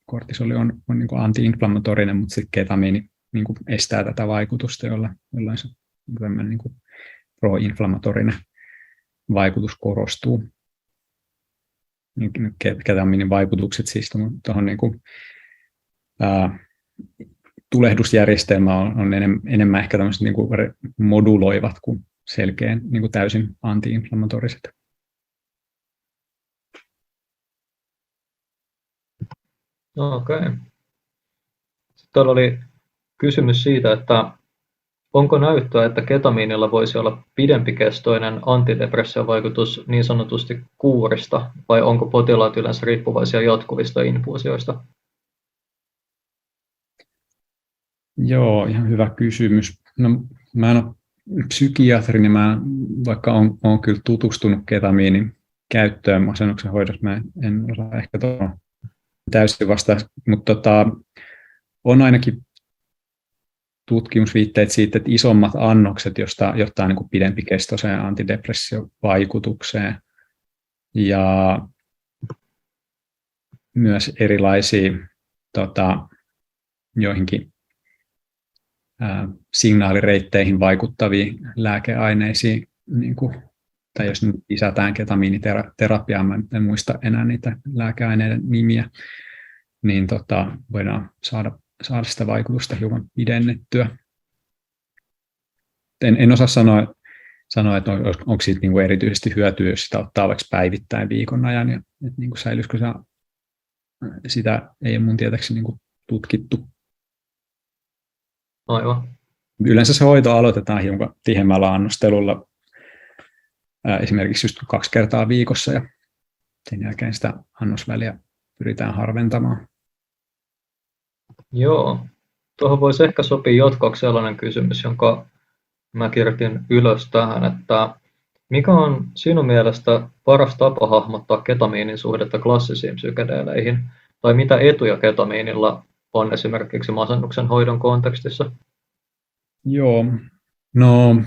kortisoli on niin kuin anti-inflammatorinen, mutta sitten ketamiini niin kuin estää tätä vaikutusta, jollain se niin kuin pro-inflammatorinen vaikutus korostuu. Ketamiinin vaikutukset siis tuohon niin kuin, tulehdusjärjestelmä on enemmän ehkä tämmöiset niin kuin moduloivat kuin selkeän niin kuin täysin anti-inflammatoriset. Okei. Sitten oli kysymys siitä, että onko näyttöä, että ketamiinilla voisi olla pidempikestoinen antidepressiovaikutus niin sanotusti kuurista, vai onko potilaat yleensä riippuvaisia jatkuvista infuusioista? Joo, ihan hyvä kysymys. No, mä en ole psykiatri, niin vaikka olen kyllä tutustunut ketamiinin käyttöön masennuksen hoidossa, mä en osaa ehkä tuohon täysin vastaa, mutta on ainakin tutkimusviitteet siitä, että isommat annokset johtaa niin kuin pidempikestoiseen antidepressiovaikutukseen ja myös erilaisia joihinkin signaalireitteihin vaikuttaviin lääkeaineisiin, niin kuin, tai jos nyt lisätään ketamiiniterapiaa, mä en muista enää niitä lääkeaineiden nimiä, niin voidaan saada sitä vaikutusta hiukan pidennettyä. En osaa sanoa, että onko siitä niin kuin erityisesti hyötyä, jos sitä ottaa vaikka päivittäin viikon ajan, ja että niin kuin säilyisikö sitä ei ole mun tietääkseni niin kuin tutkittu. Aivan. Yleensä se hoito aloitetaan hiukan tihemmällä annostelulla, esimerkiksi just 2 kertaa viikossa, ja sen jälkeen sitä annosväliä pyritään harventamaan. Joo, tuohon voisi ehkä sopia jatkoksi sellainen kysymys, jonka mä kirjoitin ylös tähän, että mikä on sinun mielestä paras tapa hahmottaa ketamiinin suhdetta klassisiin psykedeeleihin, tai mitä etuja ketamiinilla on esimerkiksi masennuksen hoidon kontekstissa? Joo, no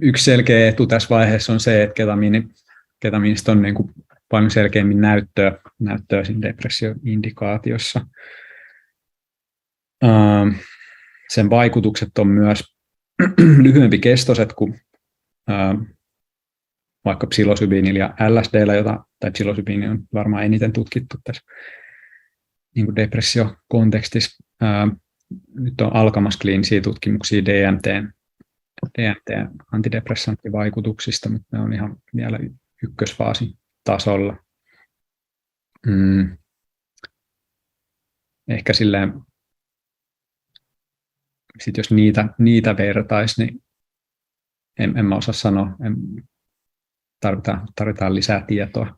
yksi selkeä etu tässä vaiheessa on se, että ketamiinista on niin kuin paljon selkeämmin näyttöä siinä depressioindikaatiossa. Sen vaikutukset on myös lyhyempikestoiset kuin vaikka psilosybiinillä ja LSDllä, tai psilosybiini on varmaan eniten tutkittu tässä niin kuin depressiokontekstissa. Nyt on alkamassa kliinisiä tutkimuksia DMT:n DMT-antidepressanttivaikutuksista, mutta ne on ihan vielä ykkösfaasin tasolla. Ehkä silleen, sit jos niitä vertaisi, niin en mä osaa sanoa. Tarvitaan lisää tietoa,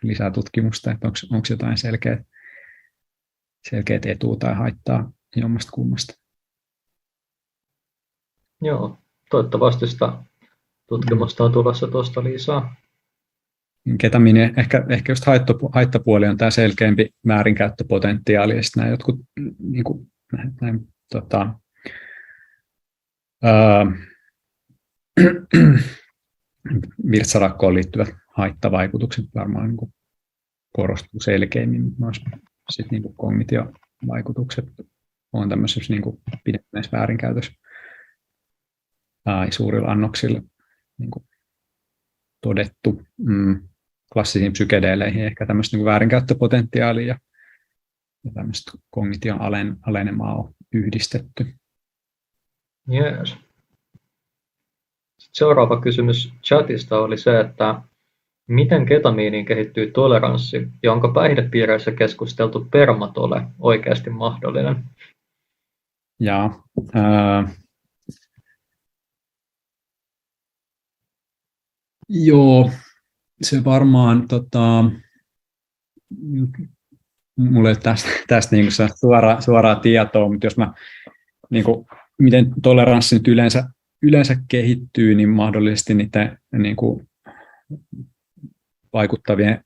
lisää tutkimusta, että onko jotain selkeät etua tai haittaa jommasta kummasta. Joo, toivottavasti sitä tutkimusta on tulossa tuosta lisää. Ketamiini, ehkä just haittapuoli on tämä selkeämpi väärinkäyttöpotentiaali, ja sitten nämä jotkut niin kuin, virtsarakkoon liittyvät haittavaikutukset varmaan niin kuin korostuu selkeämmin, myös sitten niin kuin kognitiovaikutukset on tämmöisessä niin kuin pidemmässä väärinkäytössä suurilla annoksilla niin kuin todettu. Klassisiin psykedeeleihin ehkä tämmöistä niin kuin väärinkäyttöpotentiaalia ja tämmöistä kognition alenemaa on yhdistetty. Yes. Seuraava kysymys chatista oli se, että miten ketamiiniin kehittyy toleranssi ja onko päihdepiireissä keskusteltu permatole oikeasti mahdollinen? Joo, se varmaan, mulla ei ole tästä niin kuin suoraa tietoa, mutta jos mä, niin kuin, miten toleranssi nyt yleensä kehittyy, niin mahdollisesti niiden niin kuin, vaikuttavien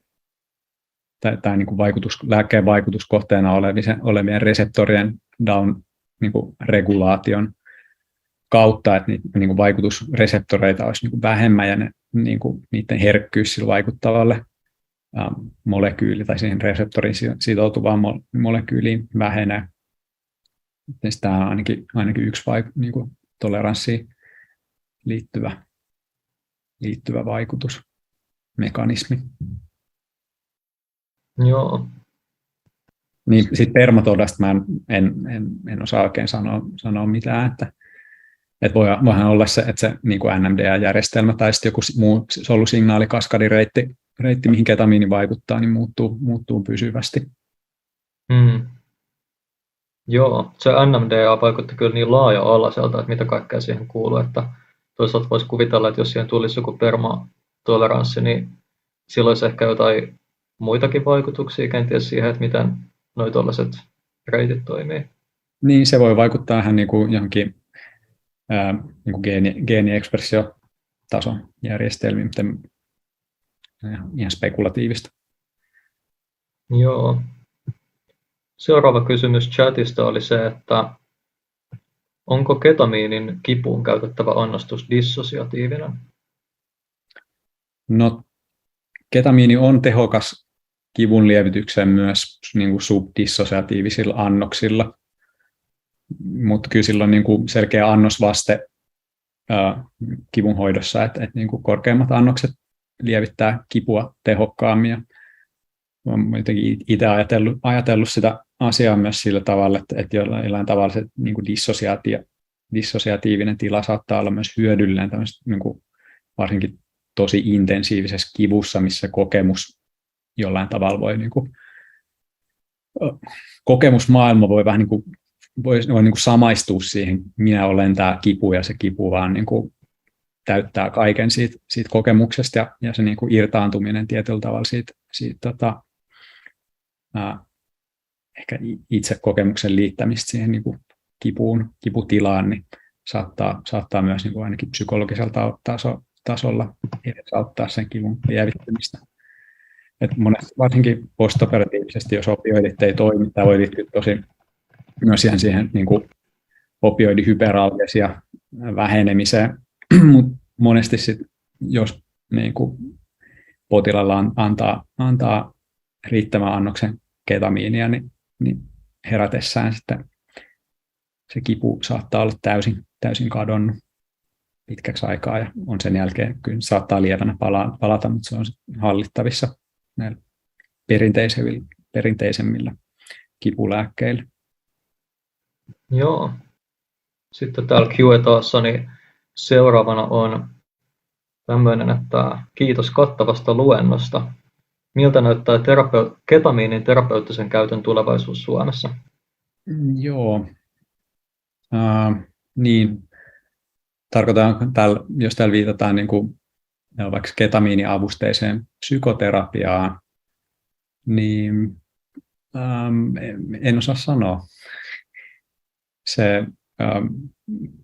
tai niin kuin lääkkeen vaikutuskohteena olevien reseptorien niin kuin regulaation kautta, että niin kuin vaikutusreseptoreita olisi niin kuin vähemmän ja niin kuin niiden herkkyys sillä vaikuttavalle molekyyli tai siihen reseptoriin sitoutuvaan molekyyliin vähenee. Tämä on ainakin yksi niin kuin toleranssiin liittyvä vaikutusmekanismi. Joo. Niin sitten permatodasta mä en osaa oikein sanoa mitään, että voihan olla se, että se niin kuin NMDA-järjestelmä tai sitten joku muu solusignaalikaskadireitti, mihin ketamiini vaikuttaa, niin muuttuu pysyvästi. Joo, se NMDA vaikutti kyllä niin laaja-alaiselta, että mitä kaikkea siihen kuuluu, että toisaalta voisi kuvitella, että jos siihen tulisi joku permatoleranssi, niin silloin olisi ehkä jotain muitakin vaikutuksia kenties siihen, että miten noi tuollaiset reitit toimii. Niin, se voi vaikuttaa ihan niin kuin johonkin niin kuin geeniekspressiotason järjestelmiin, mutta ihan spekulatiivista. Joo. Seuraava kysymys chatista oli se, että onko ketamiinin kipuun käytettävä annostus dissosiatiivinen? No, ketamiini on tehokas kivun lievitykseen myös niin kuin subdissosiatiivisilla annoksilla, mutta kyllä sillä on niin kuin selkeä annosvaste kivun hoidossa, että niin kuin korkeammat annokset lievittää kipua tehokkaammin. Ja olen jotenkin itse ajatellut sitä asiaa myös sillä tavalla, että jollain tavalla se niin kuin dissosiatiivinen tila saattaa olla myös hyödyllinen niin kuin varsinkin tosi intensiivisessä kivussa, missä kokemus jollain tavalla voi niin kuin, kokemusmaailma voi vähän niin kuin, voi niin kuin samaistua siihen, minä olen tämä kipu ja se kipu vaan niin kuin täyttää kaiken siitä kokemuksesta ja se niin kuin irtaantuminen tietyllä tavalla siitä ehkä itse kokemuksen liittämistä siihen niin kuin kiputilaan, niin saattaa myös niin kuin ainakin psykologisella tasolla edesauttaa sen kivun lievittämistä. Et monesti varsinkin postoperatiivisesti, jos opioidit ei toimi, tämä voi liittyä tosi myös siihen niin kuin opioidihyperalgesia vähenemiseen, mutta monesti sit, jos niin kuin potilaalla antaa riittävän annoksen ketamiinia, niin herätessään sitten se kipu saattaa olla täysin kadonnut pitkäksi aikaa ja on sen jälkeen kyllä saattaa lievänä palata, mutta se on hallittavissa näillä perinteisemmillä kipulääkkeillä. Joo. Sitten täällä Q&A:ssa niin seuraavana on tämmöinen, että kiitos kattavasta luennosta. Miltä näyttää ketamiinin terapeuttisen käytön tulevaisuus Suomessa? Joo. Niin, tarkoitan, jos täällä viitataan niin kuin, vaikka ketamiiniavusteiseen psykoterapiaan, niin en osaa sanoa. Se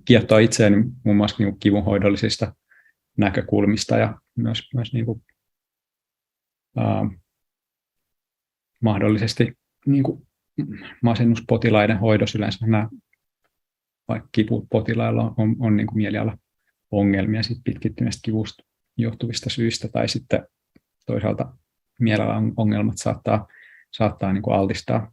kiehtoo itseäni muun muassa niin kuin kivunhoidollisista näkökulmista ja myös niin kuin, mahdollisesti niin kuin masennuspotilaiden hoidossa yleensä nämä vaikka kipupotilailla on niin kuin mielialaongelmia siitä pitkittyneestä kivusta johtuvista syistä, tai sitten toisaalta mielialan ongelmat saattaa niin kuin altistaa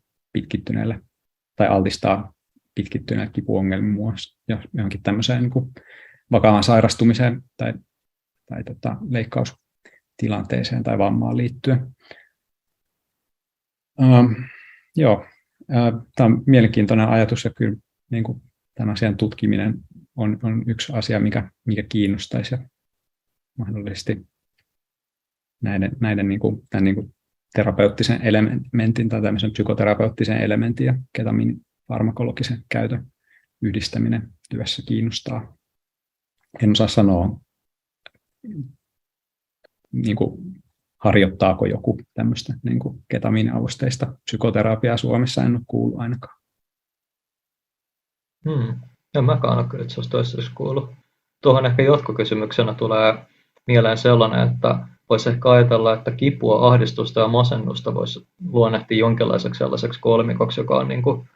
pitkittyneelle kipuongelmien muassa johonkin tämmöiseen niin kuin vakavaan sairastumiseen tai leikkaustilanteeseen tai vammaan liittyen. Joo, tämä on mielenkiintoinen ajatus ja kyllä niin kuin tämän asian tutkiminen on yksi asia, mikä kiinnostaisi ja mahdollisesti näiden niin kuin, tämän niin kuin terapeuttisen elementin tai tämmöisen psykoterapeuttisen elementin ja ketamiinin farmakologisen käytön yhdistäminen työssä kiinnostaa. En osaa sanoa, niin kuin, harjoittaako joku tämmöistä niin kuin ketamiiniavusteista psykoterapiaa Suomessa, en ole kuullut ainakaan. En mäkään ole kyllä itse asiassa toistaiseksi kuullut. Tuohon ehkä jatkokysymyksenä tulee mieleen sellainen, että voisi ehkä ajatella, että kipua, ahdistusta ja masennusta voisi luonnehtia jonkinlaiseksi sellaiseksi kolmikoksi, joka on niin kuin,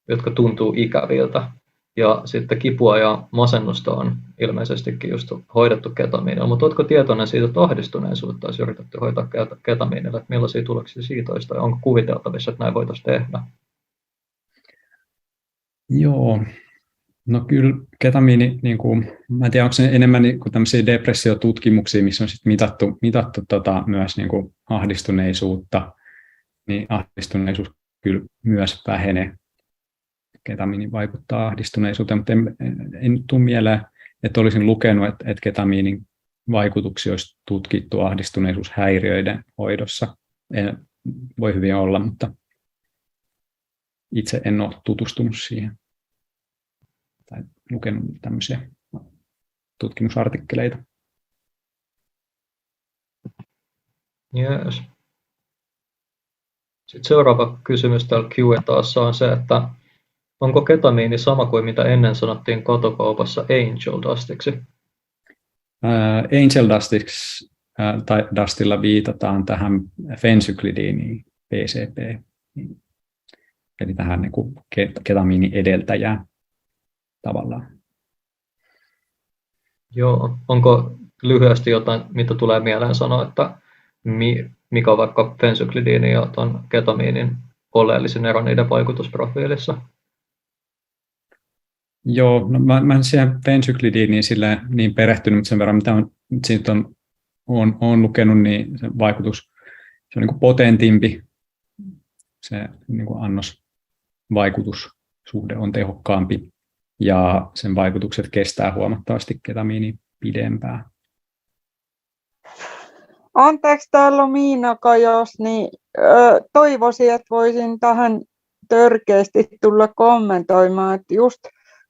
jotka tuntuu ikäviltä. Ja sitten kipua ja masennusta on ilmeisestikin just hoidettu ketamiinilla, mutta oletko tietoinen siitä, että ahdistuneisuutta olisi yritetty hoitaa ketamiinilla, että millaisia tuloksia siitä olisi, tai onko kuviteltavissa, että näin voitaisiin tehdä? Joo, no kyllä ketamiini, niin kuin, mä en tiedä, onko se enemmän niin kuin tämmöisiä depressiotutkimuksia, missä on sitten mitattu myös niin kuin ahdistuneisuutta, niin ahdistuneisuus kyllä myös vähenee. Ketamiini vaikuttaa ahdistuneisuuteen, mutta en tule mieleen, että olisin lukenut, että ketamiinin vaikutuksia olisi tutkittu ahdistuneisuushäiriöiden hoidossa. Voi hyvin olla, mutta itse en ole tutustunut siihen tai lukenut tämmöisiä tutkimusartikkeleita. Yes. Sitten seuraava kysymys täällä Q&A:ssa on se, että onko ketamiini sama kuin mitä ennen sanottiin katokaupassa angel dustiksi? Angel dustiksi tai dustilla viitataan tähän fensyklidiiniin, PCP, eli tähän niin kuin ketamiinin edeltäjään tavallaan. Joo, onko lyhyesti jotain, mitä tulee mieleen sanoa, että mikä on vaikka fensyklidiinin ja tuon ketamiinin oleellisin ero niiden vaikutusprofiilissa? Joo, no mä en siihen fensyklidiiniin niin perehtynyt, mutta sen verran mitä siitä on lukenut, niin se vaikutus se on niin kuin potentimpi, se niin kuin annosvaikutussuhde on tehokkaampi ja sen vaikutukset kestää huomattavasti ketamiiniä pidempään. Anteeksi, täällä on Miina Kajos, niin toivoisin, että voisin tähän törkeästi tulla kommentoimaan, että just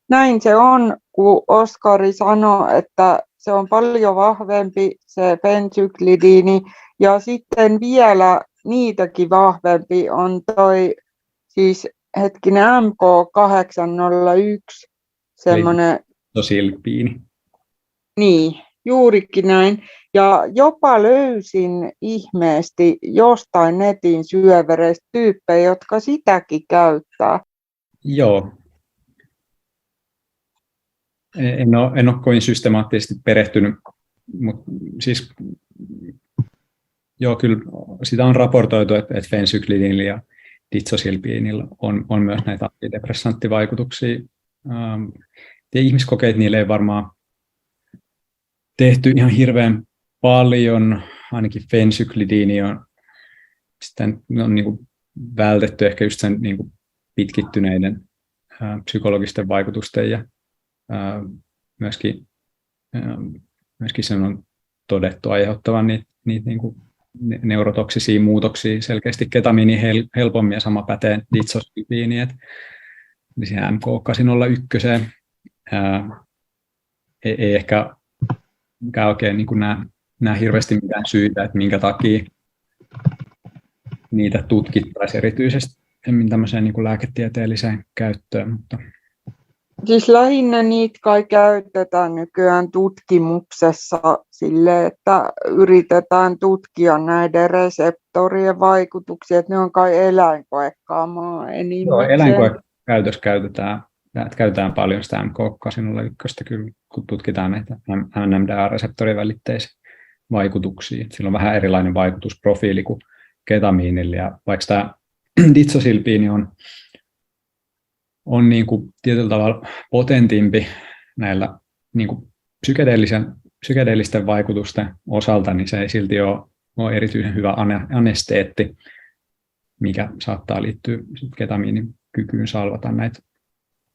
näin se on, kun Oskari sanoi, että se on paljon vahvempi se fensyklidiini ja sitten vielä niitäkin vahvempi on toi siis MK801 semmoinen Dizosilpiini. Niin, juurikin näin. Ja jopa löysin ihmeesti jostain netin syövereistä tyyppejä, jotka sitäkin käyttää. Joo. En ole kovin systemaattisesti perehtynyt, mutta siis joo, kyllä sitä on raportoitu, että fensyklidinillä ja dizosilpiinilla on myös näitä antidepressanttivaikutuksia. Ihmiskokeet niille ei varmaan tehty ihan hirveän paljon, ainakin fensyklidiini on sitten on niin kuin vältetty ehkä just sen niin kuin pitkittyneiden psykologisten vaikutusten ja myöskin sen on todettu aiheuttavan niitä niin kuin neurotoksisia muutoksia selkeästi ketamiini helpommin ja sama pätee ditsosilpiiniin, että siihen MK801 ei ehkä oikein niin kuin näe hirveästi mitään syytä, että minkä takia niitä tutkittaisiin erityisesti tämmöiseen niin kuin lääketieteelliseen käyttöön. Mutta siis lähinnä niitä kai käytetään nykyään tutkimuksessa sille, että yritetään tutkia näiden reseptorien vaikutuksia, että ne on kai eläinkoekaamaa enimmäkseen. Eläinkoekäytössä käytetään paljon sitä MK801, kyllä, kun tutkitaan näitä NMDA-reseptorien välitteisiä vaikutuksia. Sillä on vähän erilainen vaikutusprofiili kuin ketamiinilla, ja vaikka tämä ditsosilpiini on niin kuin tietyllä tavalla potentimpi näillä niin kuin psykedeellisten vaikutusten osalta, niin se ei silti ole erityisen hyvä anesteetti, mikä saattaa liittyä ketamiinin kykyyn salvata näitä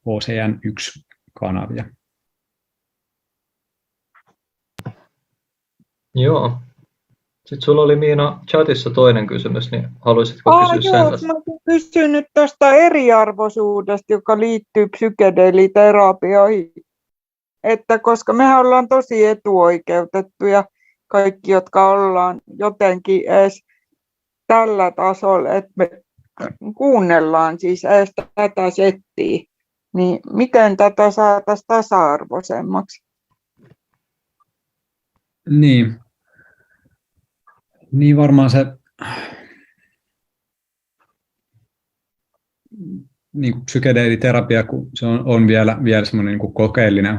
OCN1-kanavia. Joo. Sitten sulla oli Miina chatissa toinen kysymys, niin haluaisitko kysyä sen tästä? Mä olen kysynyt tuosta eriarvoisuudesta, joka liittyy psykedeeliterapioihin. Että koska mehän ollaan tosi etuoikeutettuja, kaikki, jotka ollaan jotenkin edes tällä tasolla, että me kuunnellaan siis edes tätä settiä, niin miten tätä saataisiin tasa-arvoisemmaksi? Niin varmaan se niin kuin psykedeeliterapia, kun se on vielä semmoinen niin kuin kokeellinen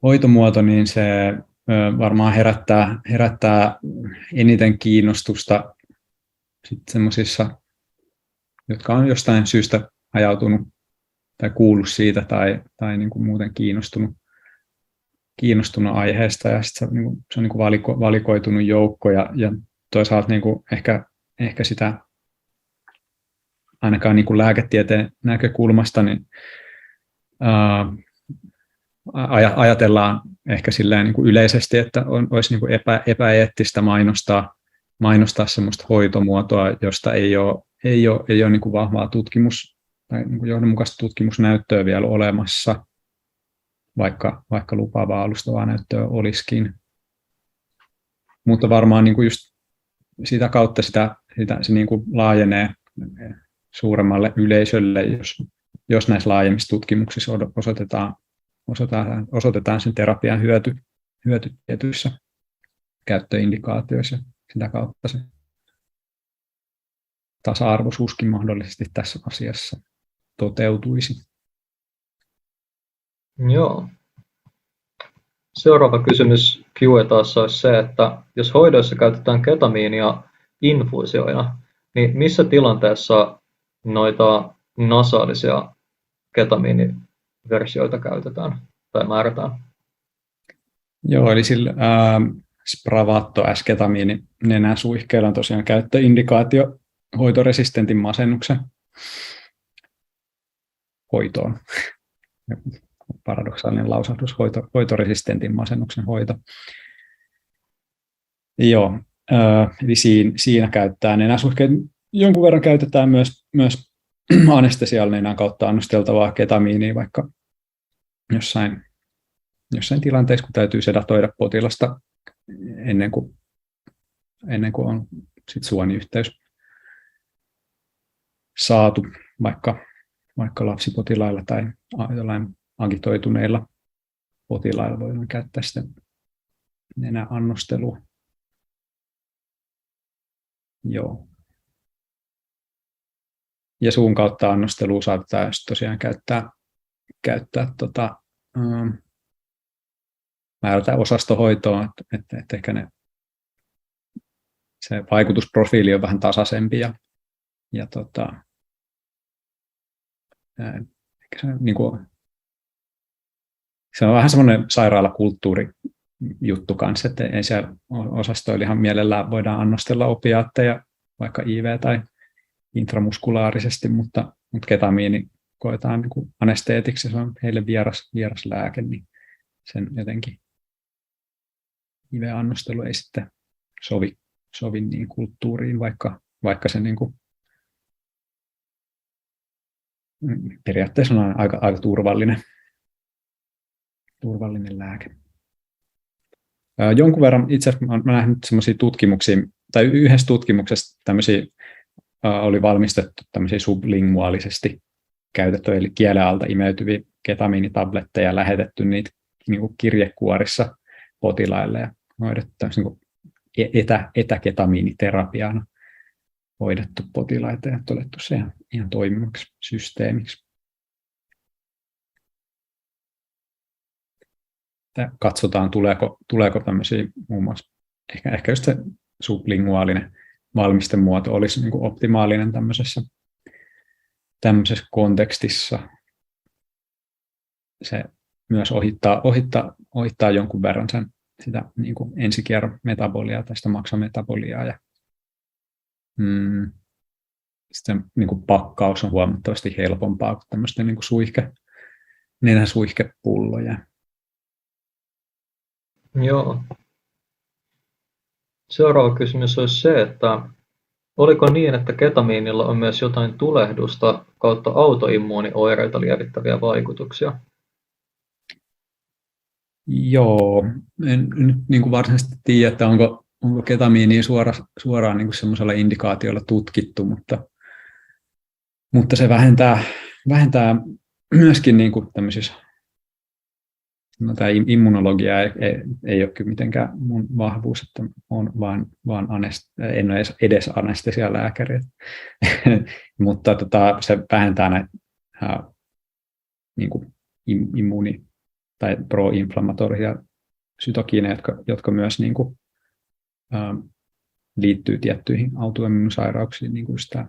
hoitomuoto, niin se varmaan herättää eniten kiinnostusta sitten semmoisissa, jotka on jostain syystä ajautunut tai kuullut siitä tai niin kuin muuten kiinnostunut aiheesta, ja sit se on niin kuin valikoitunut joukko, ja toisaalta niin kuin ehkä sitä ainakaan niin kuin lääketieteen näkökulmasta niin ajatellaan ehkä silleen niin kuin yleisesti, että olisi niin kuin epäeettistä mainostaa sellaista hoitomuotoa, josta ei ole niin kuin vahvaa tai niin kuin johdonmukaista tutkimusnäyttöä vielä olemassa, vaikka lupaavaa alustavaa näyttöä olisikin. Mutta varmaan niin kuin just sitä kautta se niin kuin laajenee suuremmalle yleisölle, jos näissä laajemmissa tutkimuksissa osoitetaan sen terapian hyöty tietyissä käyttöindikaatioissa. Sitä kautta se tasa-arvoisuuskin mahdollisesti tässä asiassa toteutuisi. Joo. Seuraava kysymys Q&A:ssa olisi se, että jos hoidoissa käytetään ketamiinia infuusioina, niin missä tilanteessa noita nasaalisia ketamiiniversioita käytetään tai määrätään? Joo, eli sillä Spravato S-ketamiini nenäsuihkeilla on tosiaan käyttöindikaatio hoitoresistentin masennuksen hoitoon. Paradoksaalinen lausahdus, hoitoresistentin masennuksen hoito. Joo, eli siinä käytetään nenäsuihkeita. Jonkun verran käytetään myös anestesialla nenän kautta annosteltavaa ketamiinia, vaikka jossain tilanteessa, kun täytyy sedatoida potilasta ennen kuin on sit suoniyhteys saatu, vaikka lapsipotilailla tai jollain agitoituneilla potilailla voidaan käyttää sitä nenäannostelua. Joo. Ja suun kautta annostelua saattaa tosiaan käyttää määrätä osastohoitoon, että ehkä se vaikutusprofiili on vähän tasaisempi ja se on vähän semmoinen sairaalakulttuurijuttu kanssa, että ei siellä osastoilla ihan mielellään voidaan annostella opiaatteja, vaikka IV tai intramuskulaarisesti, mutta mutta ketamiini koetaan niin kuin anesteetiksi, se on heille vieras lääke, niin sen jotenkin IV-annostelu ei sitten sovi niin kulttuuriin, vaikka se niin kuin periaatteessa on aika turvallinen lääke. Jonkun verran itse asiassa olen nähnyt sellaisia tutkimuksia, tai yhdessä tutkimuksessa tämmöisiä oli valmistettu tämmöisiä sublinguaalisesti käytettyjä, eli kielen alta imeytyviä ketamiinitabletteja ja lähetetty niitä niin kuin kirjekuorissa potilaille ja hoidettu niin kuin etäketamiiniterapiana hoidettu potilaita ja todettu se ihan toimivaksi systeemiksi. Katsotaan, tuleeko tämmöisiä muun muassa, ehkä just se sublinguaalinen valmistemuoto olisi niin kuin optimaalinen tämmöisessä kontekstissa. Se myös ohittaa jonkun verran sitä niin kuin ensikierron metaboliaa tai sitä maksametaboliaa. Ja, sitten niin kuin pakkaus on huomattavasti helpompaa kuin tämmöisten niin kuin nenäsuihkepulloja. Joo. Seuraava kysymys olisi se, että oliko niin, että ketamiinilla on myös jotain tulehdusta kautta autoimmuunioireita lievittäviä vaikutuksia? Joo, en nyt niin kuin varsinaisesti tiedä, että onko ketamiinia suoraan niin kuin semmoisella indikaatiolla tutkittu, mutta se vähentää myöskin niin kuin tämmöisissä, no tämä immunologia ei ole kyllä mitenkään mun vahvuus, että on en ole edes anestesialääkäri, mutta se vähentää näitä niin kuin immuuni- tai pro-inflammatorisia sytokiineja, jotka myös niin kuin, liittyy tiettyihin autoimmuunisairauksiin, niin kuin sitä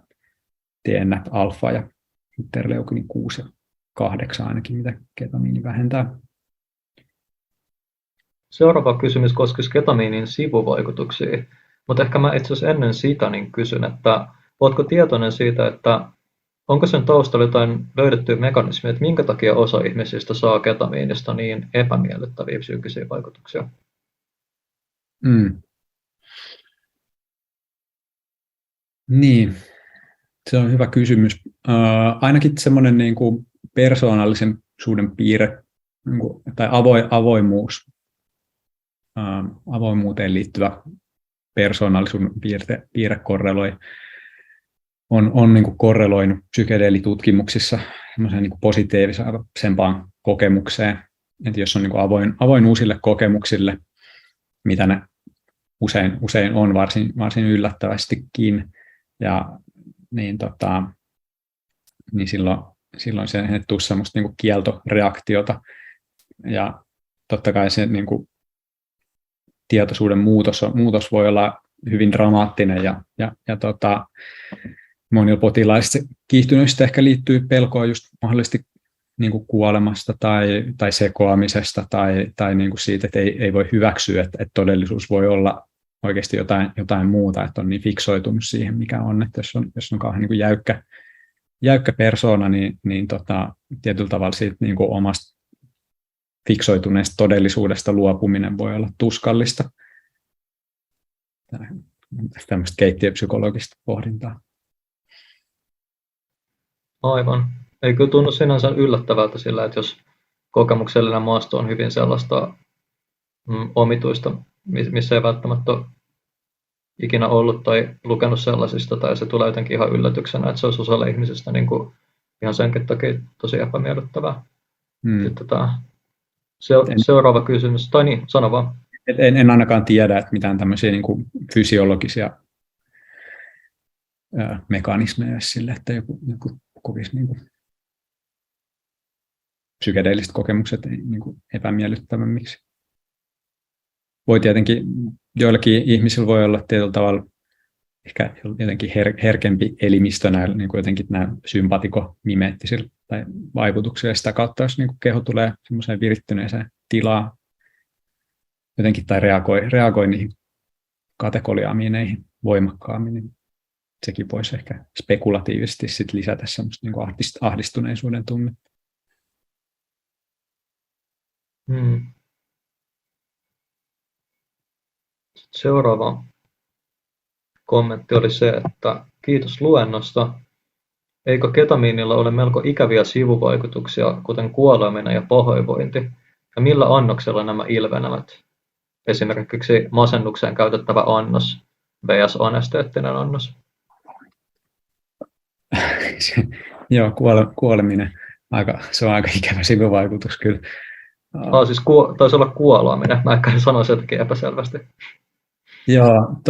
TNF-alfa ja interleukinin 6 ja 8 ainakin, mitä ketamiini vähentää. Seuraava kysymys koskisi ketamiinin sivuvaikutuksia, mutta ehkä mä itse asiassa ennen sitä niin kysyn, että oletko tietoinen siitä, että onko sen taustalla jotain löydettyä mekanismia, että minkä takia osa ihmisistä saa ketamiinista niin epämiellyttäviä psyykkisiä vaikutuksia? Niin, se on hyvä kysymys. Ainakin semmoinen niin kuin persoonallisuuden piirre tai avoimuuteen liittyvä persoonallisuuden piirre korreloi. On niin kuin korreloinut psykedeelitutkimuksissa niin kuin positiivisempaan kokemukseen. Että jos on niin kuin avoin uusille kokemuksille, mitä ne usein on varsin yllättävästikin, ja niin silloin se tuu semmoista niin kuin kieltoreaktiota, ja totta kai se niin kuin tietoisuuden muutos voi olla hyvin dramaattinen, ja monilla potilaista kiihtyneistä ehkä liittyy pelkoa just mahdollisesti niin kuin kuolemasta tai sekoamisesta tai niin kuin siitä, että ei voi hyväksyä, että todellisuus voi olla oikeasti jotain muuta, että on niin fiksoitunut siihen, mikä on. Että jos on kauhean niin kuin jäykkä persoona, niin tietyllä tavalla siitä niin kuin omasta fiksoituneesta todellisuudesta luopuminen voi olla tuskallista. Tämmöistä keittiöpsykologista pohdintaa. Aivan. Ei kyllä tunnu sinänsä yllättävältä sillä, että jos kokemuksellinen maasto on hyvin sellaista omituista, missä ei välttämättä ole ikinä ollut tai lukenut sellaisista, tai se tulee jotenkin ihan yllätyksenä, että se olisi osalle ihmisistä niin kuin ihan senkin takia tosi epämiellyttävää. Sitten seuraava kysymys, tai niin, sano vaan. En ainakaan tiedä, että mitään tämmöisiä niin kuin fysiologisia mekanismeja sille, että joku kokisi niin kuin psykedeelliset kokemukset niin kuin epämiellyttävämmiksi. Voi tietenkin, joillakin ihmisillä voi olla tietyllä tavalla ehkä jotenkin herkempi elimistö näillä niin kuin jotenkin nämä sympatikomimeettisillä tai vaikutuksilla, ja sitä kautta, jos niin kuin keho tulee semmoiseen virittyneeseen tilaan jotenkin tai reagoi niihin katekoliamiineihin voimakkaammin, niin sekin voisi ehkä spekulatiivisesti sit lisätä semmoista niin kuin ahdistuneisuuden tunnetta. Seuraava kommentti oli se, että kiitos luennosta. Eikö ketamiinilla ole melko ikäviä sivuvaikutuksia, kuten kuoleminen ja pahoinvointi? Ja millä annoksella nämä ilmenevät? Esimerkiksi masennukseen käytettävä annos vs. anesteettinen annos. Joo, kuoleminen. Se on aika ikävä sivuvaikutus kyllä. Siis taisi olla kuolaaminen. Mä ehkä sanoin sen jotenkin epäselvästi. Joo,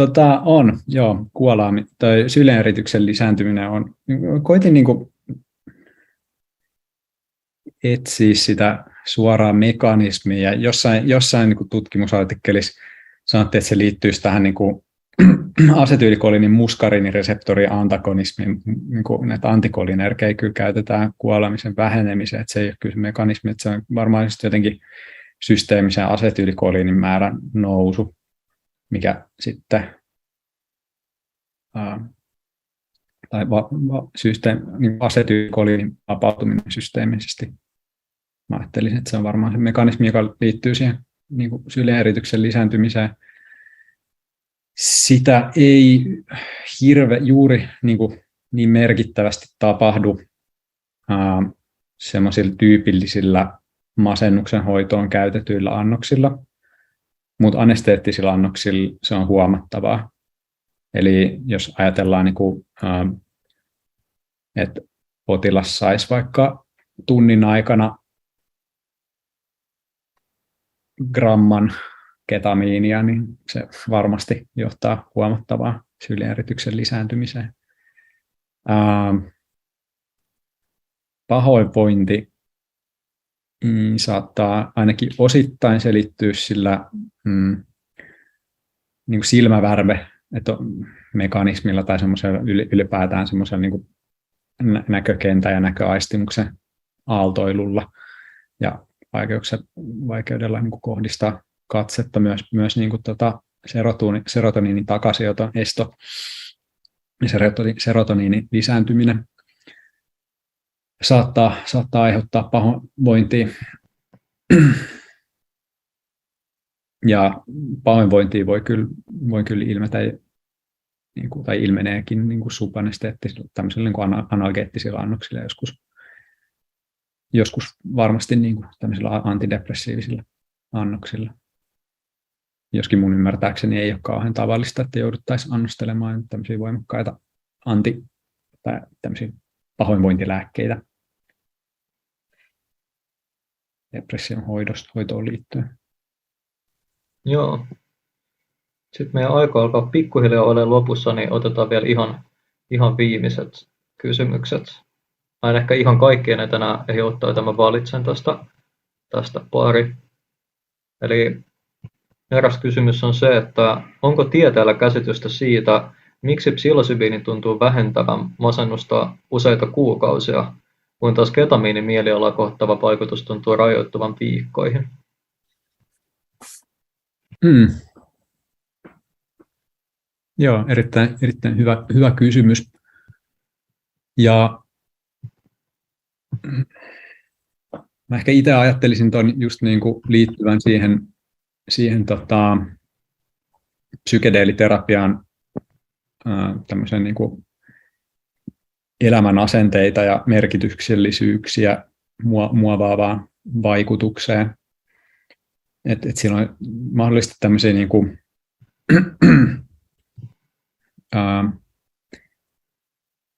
tai sydänerityksen lisääntyminen on, koitin niin kuin etsiä sitä suoraa mekanismia, ja jossain niin kuin tutkimusartikkelissa sanottiin, että se liittyisi tähän niin kuin asetyylikoliinin muskariinireseptorin antagonismiin, niin kuin näitä antikolinergejä kyllä käytetään kuolemisen vähenemiseen, että se ei ole kyllä se mekanismi, että se on varmaan jotenkin systeemisen asetyylikoliinin määrän nousu, mikä sitten tai niin asetyylikoliinin vapautuminen systeemisesti. Mä ajattelisin, että se on varmaan se mekanismi, joka liittyy siihen niin kuin sydänerityksen lisääntymiseen. Sitä ei juuri niin merkittävästi tapahdu semmoisilla tyypillisillä masennuksen hoitoon käytetyillä annoksilla, mutta anesteettisilla annoksilla se on huomattavaa. Eli jos ajatellaan, että potilas saisi vaikka tunnin aikana gramman ketamiinia, niin se varmasti johtaa huomattavaan sydänerityksen lisääntymiseen. Pahoinvointi saattaa ainakin osittain selittyä sillä niin kuin silmävärve mekanismilla tai ylipäätään semmoisella niin kuin näkökentän ja näköaistimuksen aaltoilulla ja vaikeudella niin kuin kohdistaa katsetta myös niin kuin serotoniinin takaisioton esto ja serotoniinin lisääntyminen saattaa aiheuttaa pahoinvointia. Ja pahoinvointia voi kyllä ilmetä niin kuin, tai ilmeneekin niin kuin subanesteettisilla, tämmöisillä niin kuin analgeettisilla annoksilla joskus varmasti niin kuin tämmöisillä antidepressiivisilla annoksilla. Joskin mun ymmärtääkseni ei ole kauhean tavallista, että jouduttaisiin annostelemaan tämmöisiä voimakkaita tai tämmöisiä pahoinvointilääkkeitä depression hoitoon liittyen. Joo. Sitten meidän aika alkaa pikkuhiljaa olemaan lopussa, niin otetaan vielä ihan viimeiset kysymykset. Mä en ehkä ihan kaikkien ne tänään ei ottaa, että mä valitsen tästä pari. Eli eräs kysymys on se, että onko tieteellä käsitystä siitä, miksi psilosybiini tuntuu vähentävän masennusta useita kuukausia, kun taas ketamiinin mielialaa kohtava vaikutus tuntuu rajoittuvan viikkoihin? Joo, erittäin hyvä kysymys. Ja mä ehkä itse ajattelisin tuon just niin kuin liittyvän siihen psykedeeliterapiaan tämmöisen niin kuin elämän asenteita ja merkityksellisyyksiä muovaavaan vaikutukseen. Et siinä on mahdollisesti tämmöisiä niin kuin,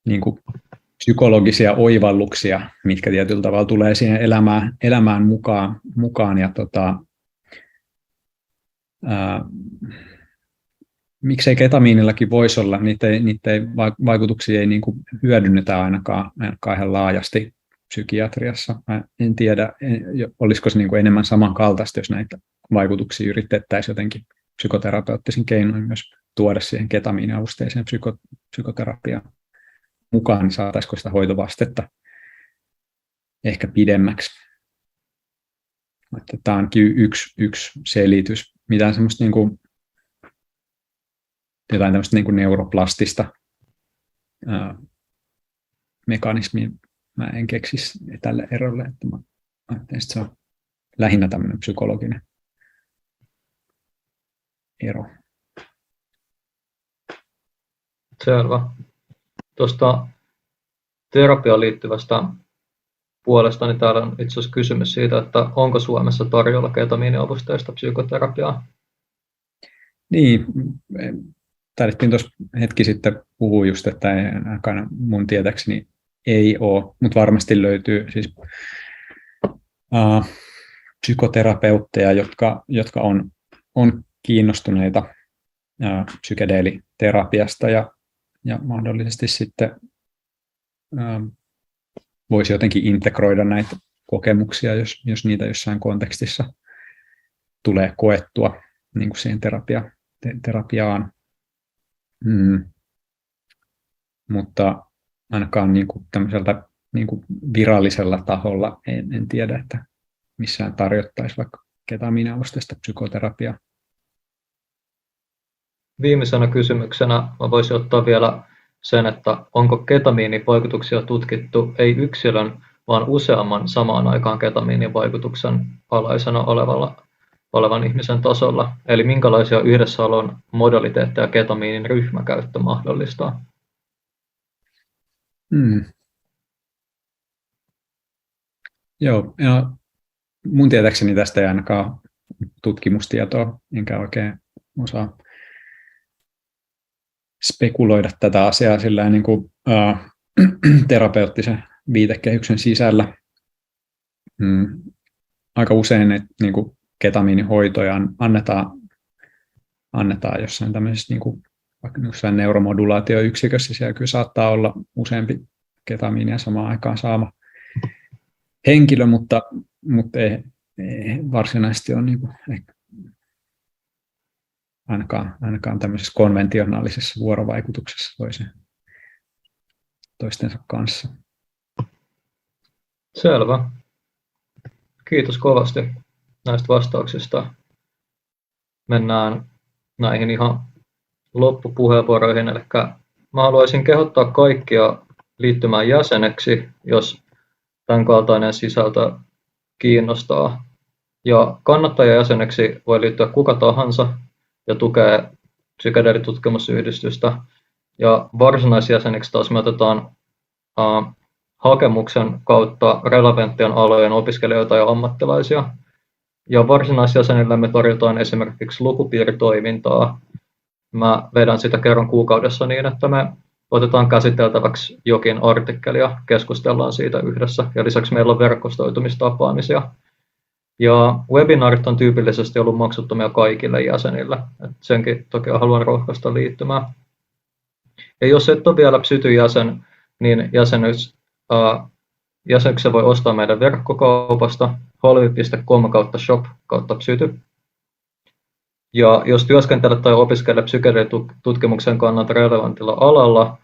niin kuin psykologisia oivalluksia, mitkä tietyllä tavalla tulee siihen elämään mukaan ja miksei ketamiinillakin voisi olla, niiden vaikutuksia ei niin kuin hyödynnetä ainakaan ihan laajasti psykiatriassa. Mä en tiedä, olisiko se niin kuin enemmän samankaltaista, jos näitä vaikutuksia yritettäisiin jotenkin psykoterapeuttisin keinoin myös tuoda siihen ketamiiniavusteiseen psykoterapiaan mukaan, niin saataisiko sitä hoitovastetta ehkä pidemmäksi. Että tämä on yksi selitys. Mitään semmoista niin kuin, jotain tämmöistä niin kuin neuroplastista mekanismi mä en keksisi tälle erolle, että mä ajattelin, että se on lähinnä tämmöinen psykologinen ero. Selvä. Tuosta terapiaan liittyvästä puolesta, niin täällä on itse asiassa kysymys siitä, että onko Suomessa tarjolla ketamiiniavusteista psykoterapiaa? Niin, taidettiin tuossa hetki sitten puhua just, että ainakaan mun tietääkseni ei ole, mutta varmasti löytyy siis psykoterapeutteja, jotka on kiinnostuneita psykedeeliterapiasta ja mahdollisesti sitten voisi jotenkin integroida näitä kokemuksia, jos niitä jossain kontekstissa tulee koettua niin kuin siihen terapiaan. Mutta ainakaan niin kuin tämmöiseltä niin kuin virallisella taholla en tiedä, että missään tarjottaisiin vaikka ketamiiniavusteista psykoterapiaa. Viimeisenä kysymyksenä mä voisin ottaa vielä sen, että onko ketamiinin vaikutuksia tutkittu ei yksilön, vaan useamman samaan aikaan ketamiinin vaikutuksen alaisena olevan ihmisen tasolla. Eli minkälaisia yhdessäolon modaliteetteja ketamiinin ryhmäkäyttö mahdollistaa? Joo, mun tietääkseni tästä ei ainakaan tutkimustietoa, enkä oikein osaa spekuloida tätä asiaa sillä niin kuin terapeuttisen viitekehyksen sisällä. Aika usein niin kuin ketamiinihoitoja annetaan jossain tämmöisessä niin kuin, vaikka jossain neuromodulaatioyksikössä, siellä kyllä saattaa olla useampi ketamiinia samaan aikaan saama henkilö, mutta ei varsinaisesti ole niin kuin, ainakaan tämmöisessä konventionaalisessa vuorovaikutuksessa toistensa kanssa. Selvä. Kiitos kovasti näistä vastauksista. Mennään näihin ihan loppupuheenvuoroihin. Eli mä haluaisin kehottaa kaikkia liittymään jäseneksi, jos tämän kaltainen sisältö kiinnostaa. Ja kannattajajäseneksi voi liittyä kuka tahansa ja tukea psykedeelitutkimusyhdistystä. Ja varsinaisjäseneksi taas me otetaan hakemuksen kautta relevanttien alojen opiskelijoita ja ammattilaisia. Ja varsinaisjäsenille me tarjotaan esimerkiksi lukupiiritoimintaa. Mä vedän sitä kerran kuukaudessa niin, että me otetaan käsiteltäväksi jokin artikkeli ja keskustellaan siitä yhdessä. Ja lisäksi meillä on verkostoitumistapaamisia. Ja webinaarit on tyypillisesti ollut maksuttomia kaikille jäsenille. Et senkin toki haluan rohkaista liittymään. Ja jos et ole vielä Psyty-jäsen, niin jäsenyksen voi ostaa meidän verkkokaupasta holvi.com/shop/psyty. Ja jos työskentelet tai opiskelet psykedeelitutkimuksen kannalta relevantilla alalla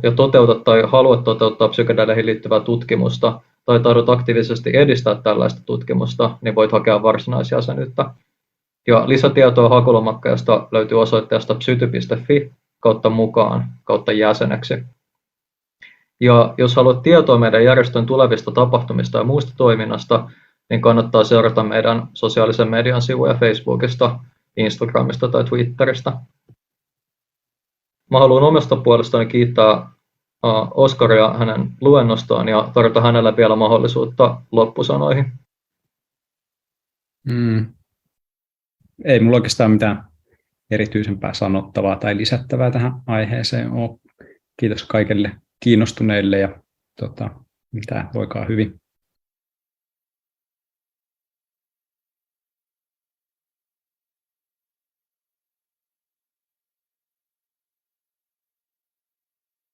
ja toteutat tai haluat toteuttaa psykedeeleihin liittyvää tutkimusta tai tahdot aktiivisesti edistää tällaista tutkimusta, niin voit hakea varsinaisjäsenyyttä. Ja lisätietoa hakulomakkeesta löytyy osoitteesta psyty.fi/mukaan/jäseneksi. Ja jos haluat tietoa meidän järjestön tulevista tapahtumista ja muusta toiminnasta, niin kannattaa seurata meidän sosiaalisen median sivuja Facebookista, Instagramista tai Twitteristä. Mä haluan omasta puolestani kiittää Oskaria hänen luennostaan ja tarjota hänelle vielä mahdollisuutta loppusanoihin. Ei mulla oikeastaan mitään erityisempää sanottavaa tai lisättävää tähän aiheeseen ole. Kiitos kaikille kiinnostuneille ja mitä voikaa hyvin.